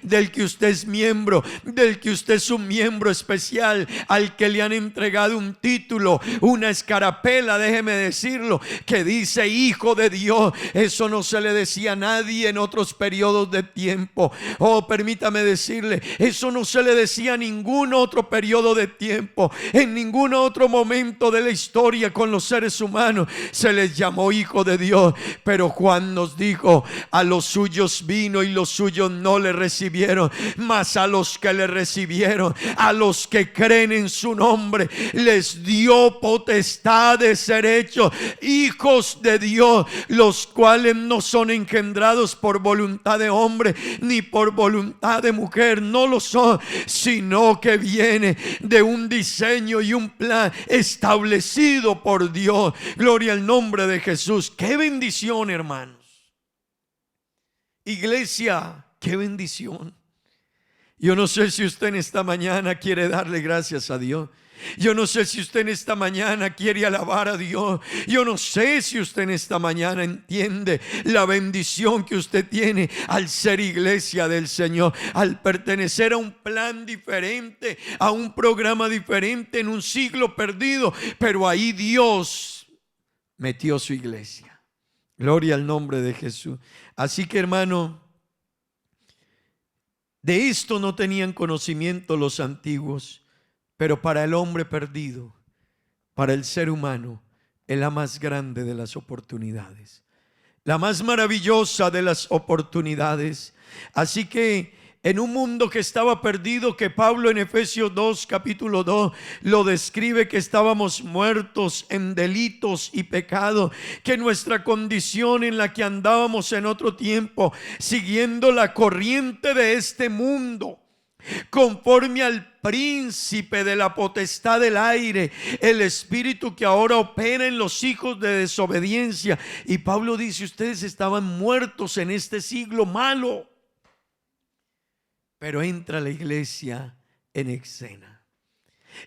del que usted es miembro, del que usted es un miembro especial, al que le han entregado un título, una escarapela, déjeme decirlo, que dice hijo de Dios. Eso no se le decía a nadie en otros periodos de tiempo. Oh, permítame decirle, eso no se le decía a ningún otro periodo de tiempo. En ningún otro momento de la historia con los seres humanos se les llamó hijo de Dios. Pero Juan nos dijo, a los suyos vino y los suyos no le recibieron, mas a los que le recibieron, a los que creen en su nombre, les dio potestad de ser hechos hijos de Dios, los cuales no son engendrados por voluntad de hombre ni por voluntad de mujer, no lo son, sino que viene de un diseño y un plan establecido por Dios. Gloria al nombre de Jesús. Qué bendición, hermanos. Iglesia, qué bendición. Yo no sé si usted en esta mañana quiere darle gracias a Dios. Yo no sé si usted en esta mañana quiere alabar a Dios. Yo no sé si usted en esta mañana entiende la bendición que usted tiene al ser iglesia del Señor, al pertenecer a un plan diferente, a un programa diferente en un siglo perdido, pero ahí Dios metió su iglesia. Gloria al nombre de Jesús. Así que, hermano, de esto no tenían conocimiento los antiguos. Pero para el hombre perdido, para el ser humano, es la más grande de las oportunidades, la más maravillosa de las oportunidades. Así que en un mundo que estaba perdido, que Pablo en Efesios 2, capítulo 2, lo describe, que estábamos muertos en delitos y pecados, que nuestra condición en la que andábamos en otro tiempo, siguiendo la corriente de este mundo, conforme al príncipe de la potestad del aire, el espíritu que ahora opera en los hijos de desobediencia. Y Pablo dice, ustedes estaban muertos en este siglo malo, pero entra la iglesia en escena.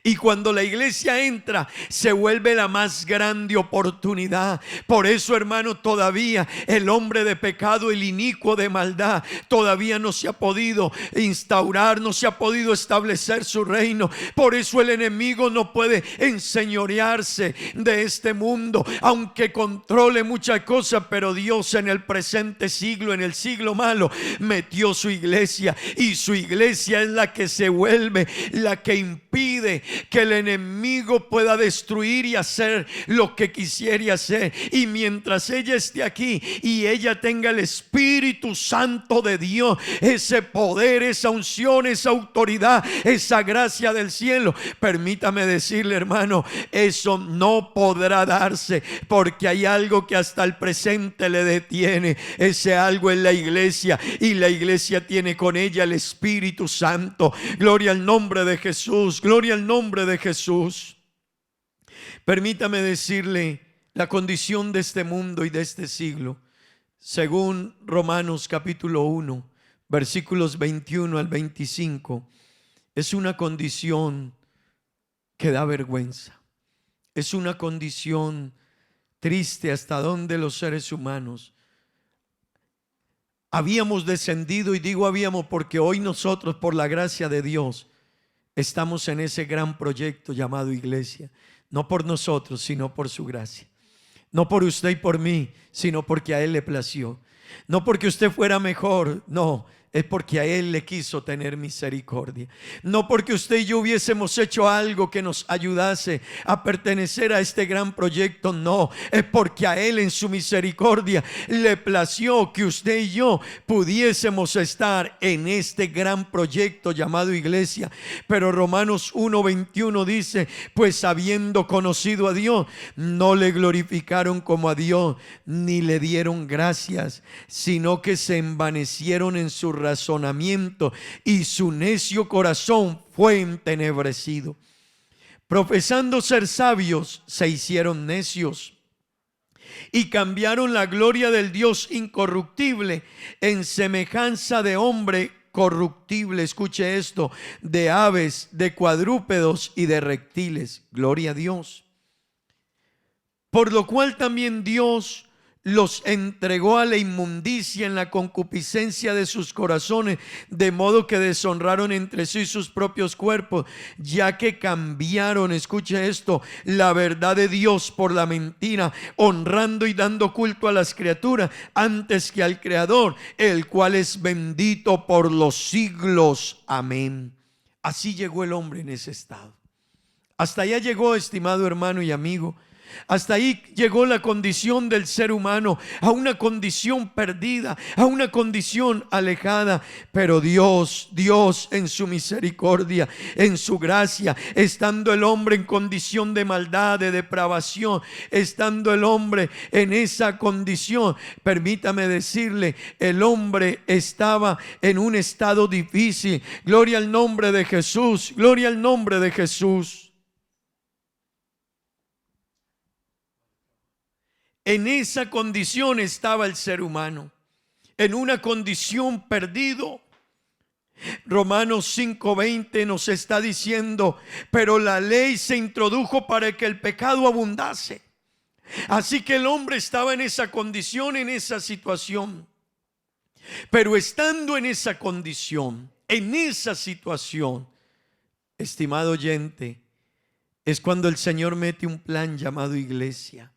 Y cuando la iglesia entra, se vuelve la más grande oportunidad. Por eso, hermano, todavía el hombre de pecado, el inicuo de maldad, todavía no se ha podido instaurar, no se ha podido establecer su reino. Por eso el enemigo no puede enseñorearse de este mundo, aunque controle muchas cosas. Pero Dios en el presente siglo, en el siglo malo, metió su iglesia, y su iglesia es la que se vuelve, la que impide que el enemigo pueda destruir y hacer lo que quisiera hacer. Y mientras ella esté aquí y ella tenga el Espíritu Santo de Dios, ese poder, esa unción, esa autoridad, esa gracia del cielo, permítame decirle, hermano, eso no podrá darse, porque hay algo que hasta el presente le detiene. Ese algo es la iglesia, y la iglesia tiene con ella el Espíritu Santo. Gloria al nombre de Jesús, gloria al nombre de Jesús. Permítame decirle la condición de este mundo y de este siglo, según Romanos capítulo 1, versículos 21 al 25, es una condición que da vergüenza. Es una condición triste hasta donde los seres humanos habíamos descendido, y digo habíamos porque hoy nosotros, por la gracia de Dios, estamos en ese gran proyecto llamado iglesia, no por nosotros, sino por su gracia. No por usted y por mí, sino porque a Él le plació. No porque usted fuera mejor, no, es porque a Él le quiso tener misericordia. No porque usted y yo hubiésemos hecho algo que nos ayudase a pertenecer a este gran proyecto, no, es porque a Él en su misericordia le plació que usted y yo pudiésemos estar en este gran proyecto llamado iglesia. Pero Romanos 1:21 dice: pues habiendo conocido a Dios, no le glorificaron como a Dios, ni le dieron gracias, sino que se envanecieron en su razonamiento, y su necio corazón fue entenebrecido. Profesando ser sabios, se hicieron necios y cambiaron la gloria del Dios incorruptible en semejanza de hombre corruptible. Escuche esto: de aves, de cuadrúpedos y de reptiles. Gloria a Dios. Por lo cual también Dios los entregó a la inmundicia en la concupiscencia de sus corazones, de modo que deshonraron entre sí sus propios cuerpos, ya que cambiaron, escuche esto, la verdad de Dios por la mentira, honrando y dando culto a las criaturas antes que al Creador, el cual es bendito por los siglos. Amén. Así llegó el hombre en ese estado. Hasta allá llegó, estimado hermano y amigo. Hasta ahí llegó la condición del ser humano, a una condición perdida, a una condición alejada. Pero Dios en su misericordia, en su gracia, estando el hombre en condición de maldad, de depravación, estando el hombre en esa condición, permítame decirle, el hombre estaba en un estado difícil. Gloria al nombre de Jesús, gloria al nombre de Jesús. En esa condición estaba el ser humano, en una condición perdido. Romanos 5:20 nos está diciendo: pero la ley se introdujo para que el pecado abundase. Así que el hombre estaba en esa condición, en esa situación. Pero estando en esa condición, en esa situación, estimado oyente, es cuando el Señor mete un plan llamado iglesia.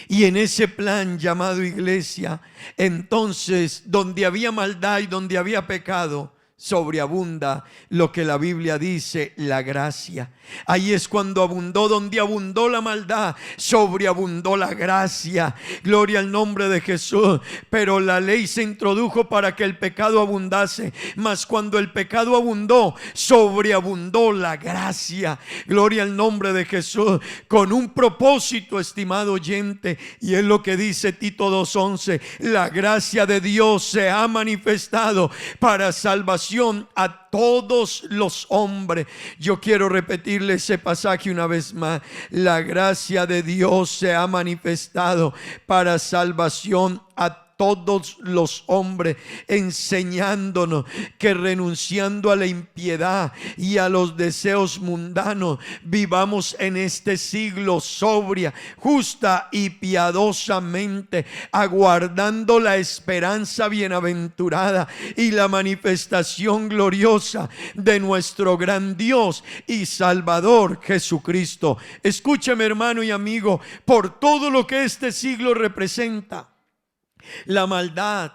Y en ese plan llamado iglesia, entonces, donde había maldad y donde había pecado, sobreabunda lo que la Biblia dice, la gracia. Ahí es cuando abundó, donde abundó la maldad, sobreabundó la gracia. Gloria al nombre de Jesús. Pero la ley se introdujo para que el pecado abundase, mas cuando el pecado abundó, sobreabundó la gracia. Gloria al nombre de Jesús, con un propósito, estimado oyente, y es lo que dice Tito 2:11: la gracia de Dios se ha manifestado para salvación a todos los hombres. Yo quiero repetirle ese pasaje una vez más: la gracia de Dios se ha manifestado para salvación a todos los hombres, enseñándonos que renunciando a la impiedad y a los deseos mundanos, vivamos en este siglo sobria, justa y piadosamente, aguardando la esperanza bienaventurada y la manifestación gloriosa de nuestro gran Dios y Salvador Jesucristo. Escúchame, hermano y amigo, por todo lo que este siglo representa, la maldad,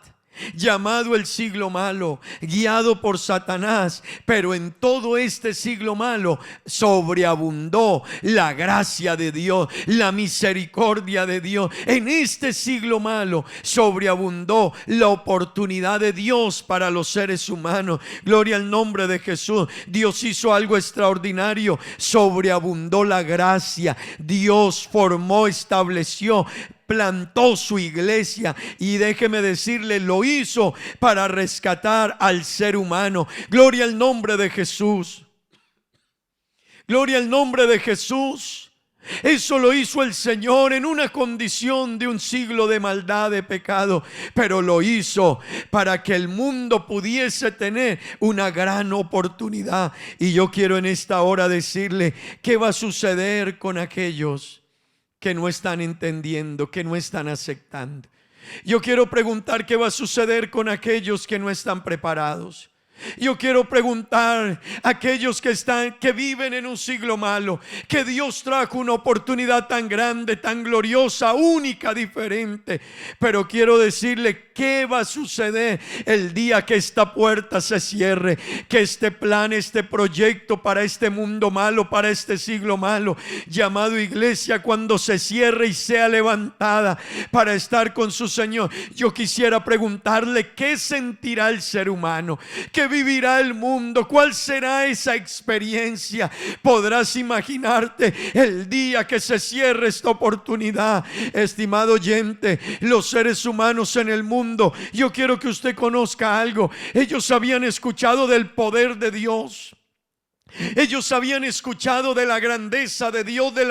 llamado el siglo malo, guiado por Satanás, pero en todo este siglo malo sobreabundó la gracia de Dios, la misericordia de Dios. En este siglo malo sobreabundó la oportunidad de Dios para los seres humanos. Gloria al nombre de Jesús. Dios hizo algo extraordinario, sobreabundó la gracia. Dios formó, estableció, plantó su iglesia, y déjeme decirle, lo hizo para rescatar al ser humano. Gloria al nombre de Jesús. Gloria al nombre de Jesús. Eso lo hizo el Señor en una condición de un siglo de maldad, de pecado, pero lo hizo para que el mundo pudiese tener una gran oportunidad. Y yo quiero en esta hora decirle, ¿qué va a suceder con aquellos que no están entendiendo, que no están aceptando? Yo quiero preguntar, ¿qué va a suceder con aquellos que no están preparados? Yo quiero preguntar a aquellos que viven en un siglo malo, que Dios trajo una oportunidad tan grande, tan gloriosa, única, diferente. Pero quiero decirle qué va a suceder el día que esta puerta se cierre, que este plan, este proyecto para este mundo malo, para este siglo malo, llamado iglesia, cuando se cierre y sea levantada para estar con su Señor. Yo quisiera preguntarle qué sentirá el ser humano, qué vivirá el mundo, cuál será esa experiencia. Podrás imaginarte el día que se cierre esta oportunidad. Estimado oyente, los seres humanos en el mundo, yo quiero que usted conozca algo. Ellos habían escuchado del poder de Dios. Ellos habían escuchado de la grandeza de Dios, de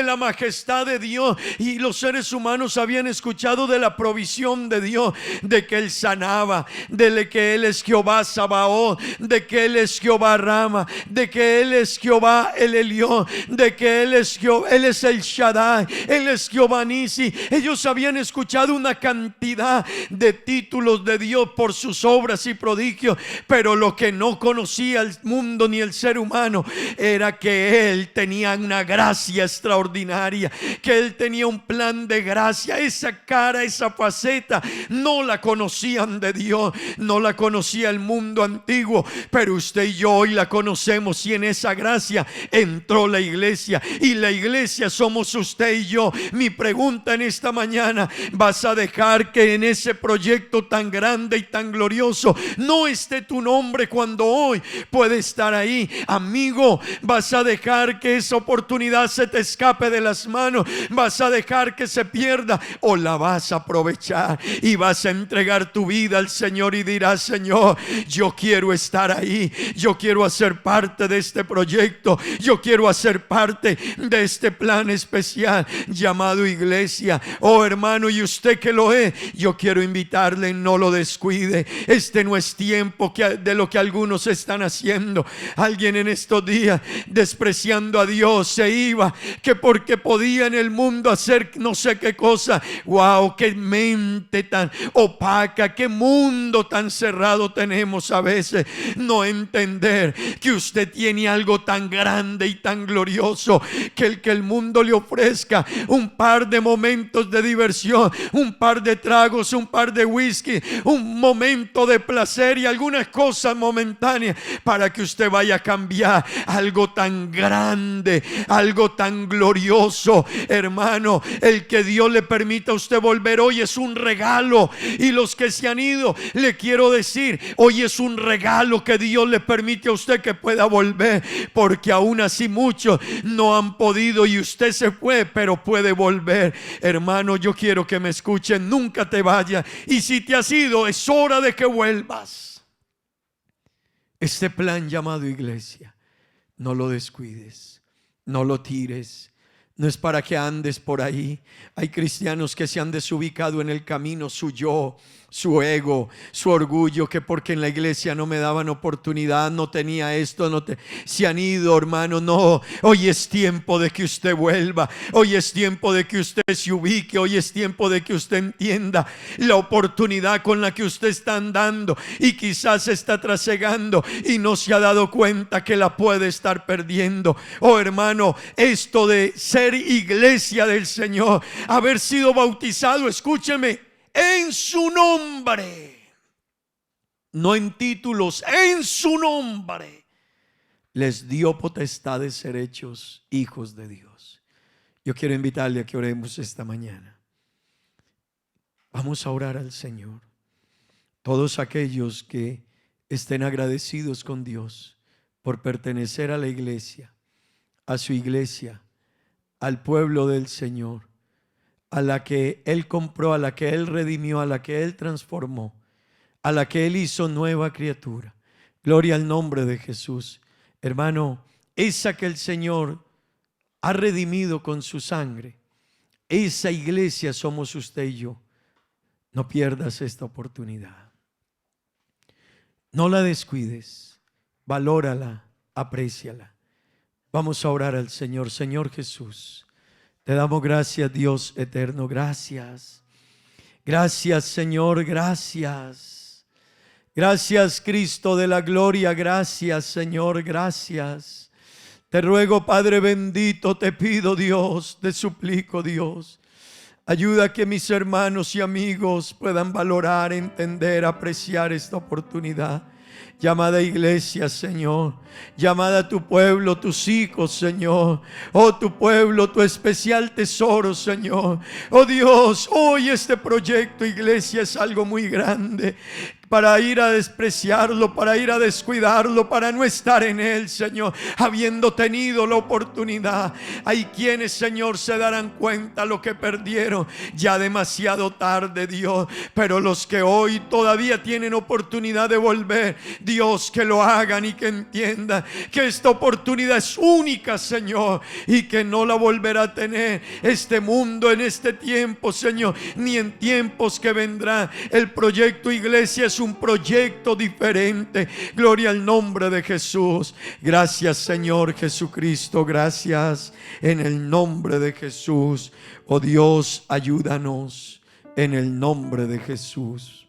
la majestad de Dios, y los seres humanos habían escuchado de la provisión de Dios, de que Él sanaba, de que Él es Jehová Sabaoth, de que Él es Jehová Rama, de que Él es Jehová el Elión, de que Él es el Shaddai, Él es Jehová Nisi. Ellos habían escuchado una cantidad de títulos de Dios por sus obras y prodigios, pero lo que no conocía el mundo ni el ser humano era que Él tenía una gracia extraordinaria, que Él tenía un plan de gracia. Esa cara, esa faceta no la conocían de Dios, no la conocía el mundo antiguo, pero usted y yo hoy la conocemos, y en esa gracia entró la iglesia, y la iglesia somos usted y yo. Mi pregunta en esta mañana: ¿vas a dejar que en ese proyecto tan grande y tan glorioso no esté tu nombre cuando hoy puede estar ahí? Amigo, ¿vas a dejar que esa oportunidad se te escape de las manos? ¿Vas a dejar que se pierda, o la vas a aprovechar y vas a entregar tu vida al Señor y dirás: Señor, yo quiero estar ahí, yo quiero hacer parte de este proyecto, yo quiero hacer parte de este plan especial llamado iglesia? Oh hermano, y usted que lo es, yo quiero invitarle: no lo descuide. Este no es tiempo de lo que algunos están haciendo. Alguien en estos días, despreciando a Dios, se iba, que porque podía en el mundo hacer no sé qué cosa. Wow, qué mente tan opaca, qué mundo tan cerrado tenemos a veces. No entender que usted tiene algo tan grande y tan glorioso, que el mundo le ofrezca un par de momentos de diversión, un par de tragos, un par de whisky, un momento de placer y algunas cosas momentáneas, para que usted vaya a cambiar algo tan grande, algo tan glorioso. Hermano, el que Dios le permita a usted volver hoy es un regalo, y los que se han ido, le quiero decir: hoy es un regalo que Dios le permite a usted que pueda volver, porque aún así muchos no han podido, y usted se fue, pero puede volver. Hermano, yo quiero que me escuchen: nunca te vayas, y si te has ido, es hora de que vuelvas. Este plan llamado iglesia, no lo descuides, no lo tires. No es para que andes por ahí. Hay cristianos que se han desubicado en el camino, su yo, su ego, su orgullo, que porque en la iglesia no me daban oportunidad, no tenía esto, se han ido, hermano. No, hoy es tiempo de que usted vuelva, hoy es tiempo de que usted se ubique, hoy es tiempo de que usted entienda la oportunidad con la que usted está andando, y quizás está trasegando y no se ha dado cuenta que la puede estar perdiendo. Oh hermano, esto de ser iglesia del Señor, haber sido bautizado, escúcheme, en su nombre, no en títulos, en su nombre, les dio potestad de ser hechos hijos de Dios. Yo quiero invitarle a que oremos esta mañana. Vamos a orar al Señor. Todos aquellos que estén agradecidos con Dios por pertenecer a la iglesia, a su iglesia, al pueblo del Señor, a la que Él compró, a la que Él redimió, a la que Él transformó, a la que Él hizo nueva criatura. Gloria al nombre de Jesús. Hermano, esa que el Señor ha redimido con su sangre, esa iglesia somos usted y yo. No pierdas esta oportunidad. No la descuides. Valórala, apréciala. Vamos a orar al Señor. Señor Jesús, te damos gracias, Dios eterno. Gracias. Gracias, Señor. Gracias. Gracias, Cristo de la gloria, gracias, Señor, gracias. Te ruego, Padre bendito, te pido, Dios, te suplico, Dios, ayuda a que mis hermanos y amigos puedan valorar, entender, apreciar esta oportunidad. Llamada iglesia, Señor, llamada a tu pueblo, tus hijos, Señor, oh tu pueblo, tu especial tesoro, Señor. Oh Dios, hoy este proyecto, iglesia, es algo muy grande. Para ir a despreciarlo, para ir a descuidarlo, para no estar en él, Señor, habiendo tenido la oportunidad. Hay quienes, Señor, se darán cuenta lo que perdieron ya demasiado tarde, Dios. Pero los que hoy todavía tienen oportunidad de volver, Dios, que lo hagan y que entiendan que esta oportunidad es única, Señor, y que no la volverá a tener este mundo en este tiempo, Señor, ni en tiempos que vendrán. El proyecto iglesia es un proyecto diferente. Gloria al nombre de Jesús. Gracias, Señor Jesucristo, gracias en el nombre de Jesús. Oh Dios, ayúdanos en el nombre de Jesús.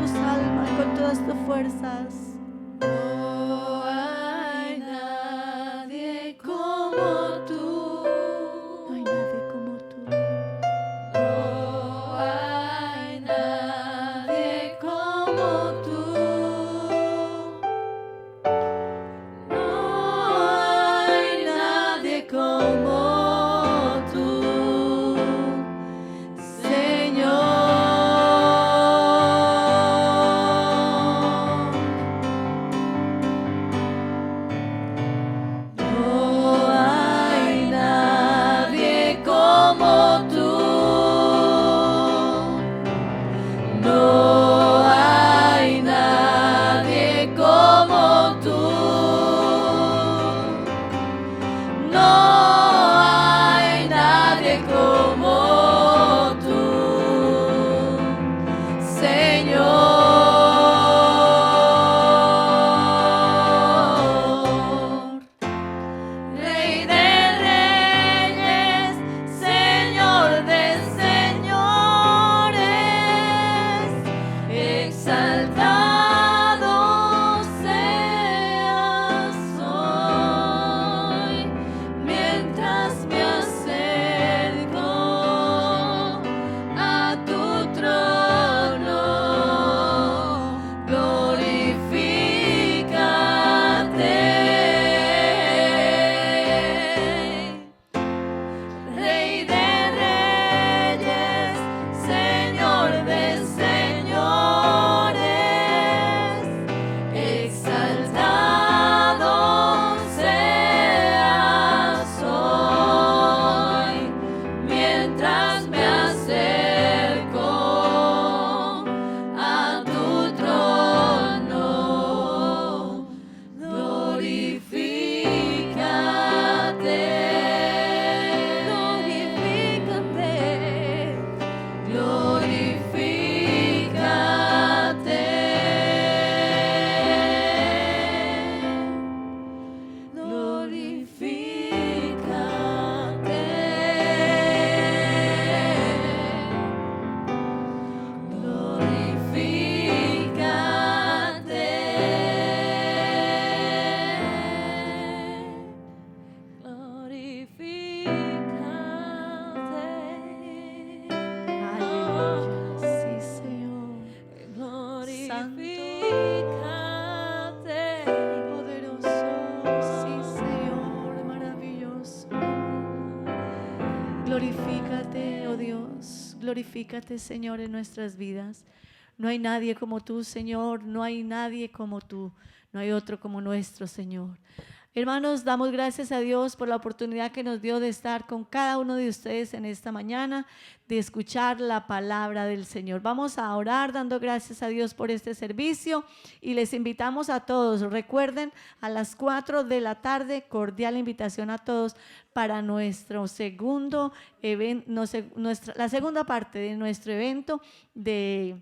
tus almas, con todas tus fuerzas. No hay nadie como tú. No hay nadie como tú. No hay nadie como tú. No hay nadie como tú, Señor. No hay nadie como tú. No hay nadie como tú. No hay nadie como tú, Señor. Rey de reyes, Señor de señores, exaltado seas hoy, mientras me acerco a tu trono, glorifícate. Rey de reyes, Señor de señores, exaltado seas hoy, mientras me acerco a tu trono, glorifícate. Glorifícate, Aleluya. Sí, Señor. glorifícate, Poderoso. Sí, Señor. Maravilloso. Glorifícate, oh Dios. Glorifícate, Señor, en nuestras vidas. No hay nadie como tú, Señor. No hay nadie como tú. No hay otro como nuestro, Señor. Hermanos, damos gracias a Dios por la oportunidad que nos dio de estar con cada uno de ustedes en esta mañana, de escuchar la palabra del Señor. Vamos a orar dando gracias a Dios por este servicio y les invitamos a todos. Recuerden, a las 4 de la tarde, cordial invitación a todos para nuestro segundo evento, la segunda parte de nuestro evento de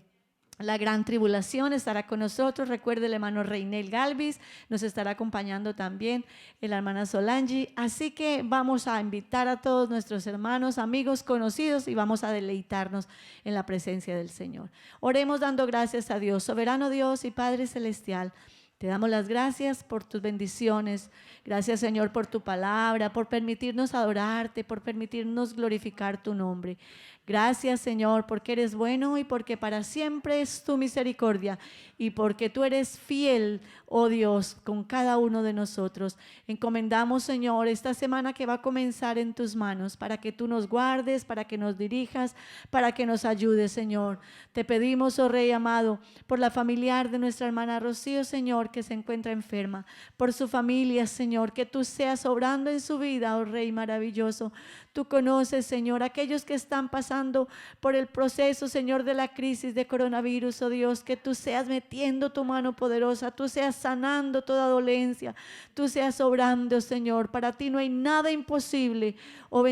la gran tribulación. Estará con nosotros. Recuerde, el hermano Reinel Galvis nos estará acompañando también, la hermana Solange. Así que vamos a invitar a todos nuestros hermanos, amigos, conocidos, y vamos a deleitarnos en la presencia del Señor. Oremos dando gracias a Dios. Soberano Dios y Padre Celestial, te damos las gracias por tus bendiciones. Gracias, Señor, por tu palabra, por permitirnos adorarte, por permitirnos glorificar tu nombre. Gracias, Señor, porque eres bueno y porque para siempre es tu misericordia y porque tú eres fiel, oh Dios, con cada uno de nosotros. Encomendamos, Señor, esta semana que va a comenzar en tus manos para que tú nos guardes, para que nos dirijas, para que nos ayudes, Señor. Te pedimos, oh Rey amado, por la familiar de nuestra hermana Rocío, Señor, que se encuentra enferma, por su familia, Señor, que tú seas obrando en su vida, oh Rey maravilloso. Tú conoces, Señor, aquellos que están pasando por el proceso, Señor, de la crisis de coronavirus, oh Dios, que tú seas metiendo tu mano poderosa, tú seas sanando toda dolencia, tú seas obrando, Señor. Para ti no hay nada imposible, oh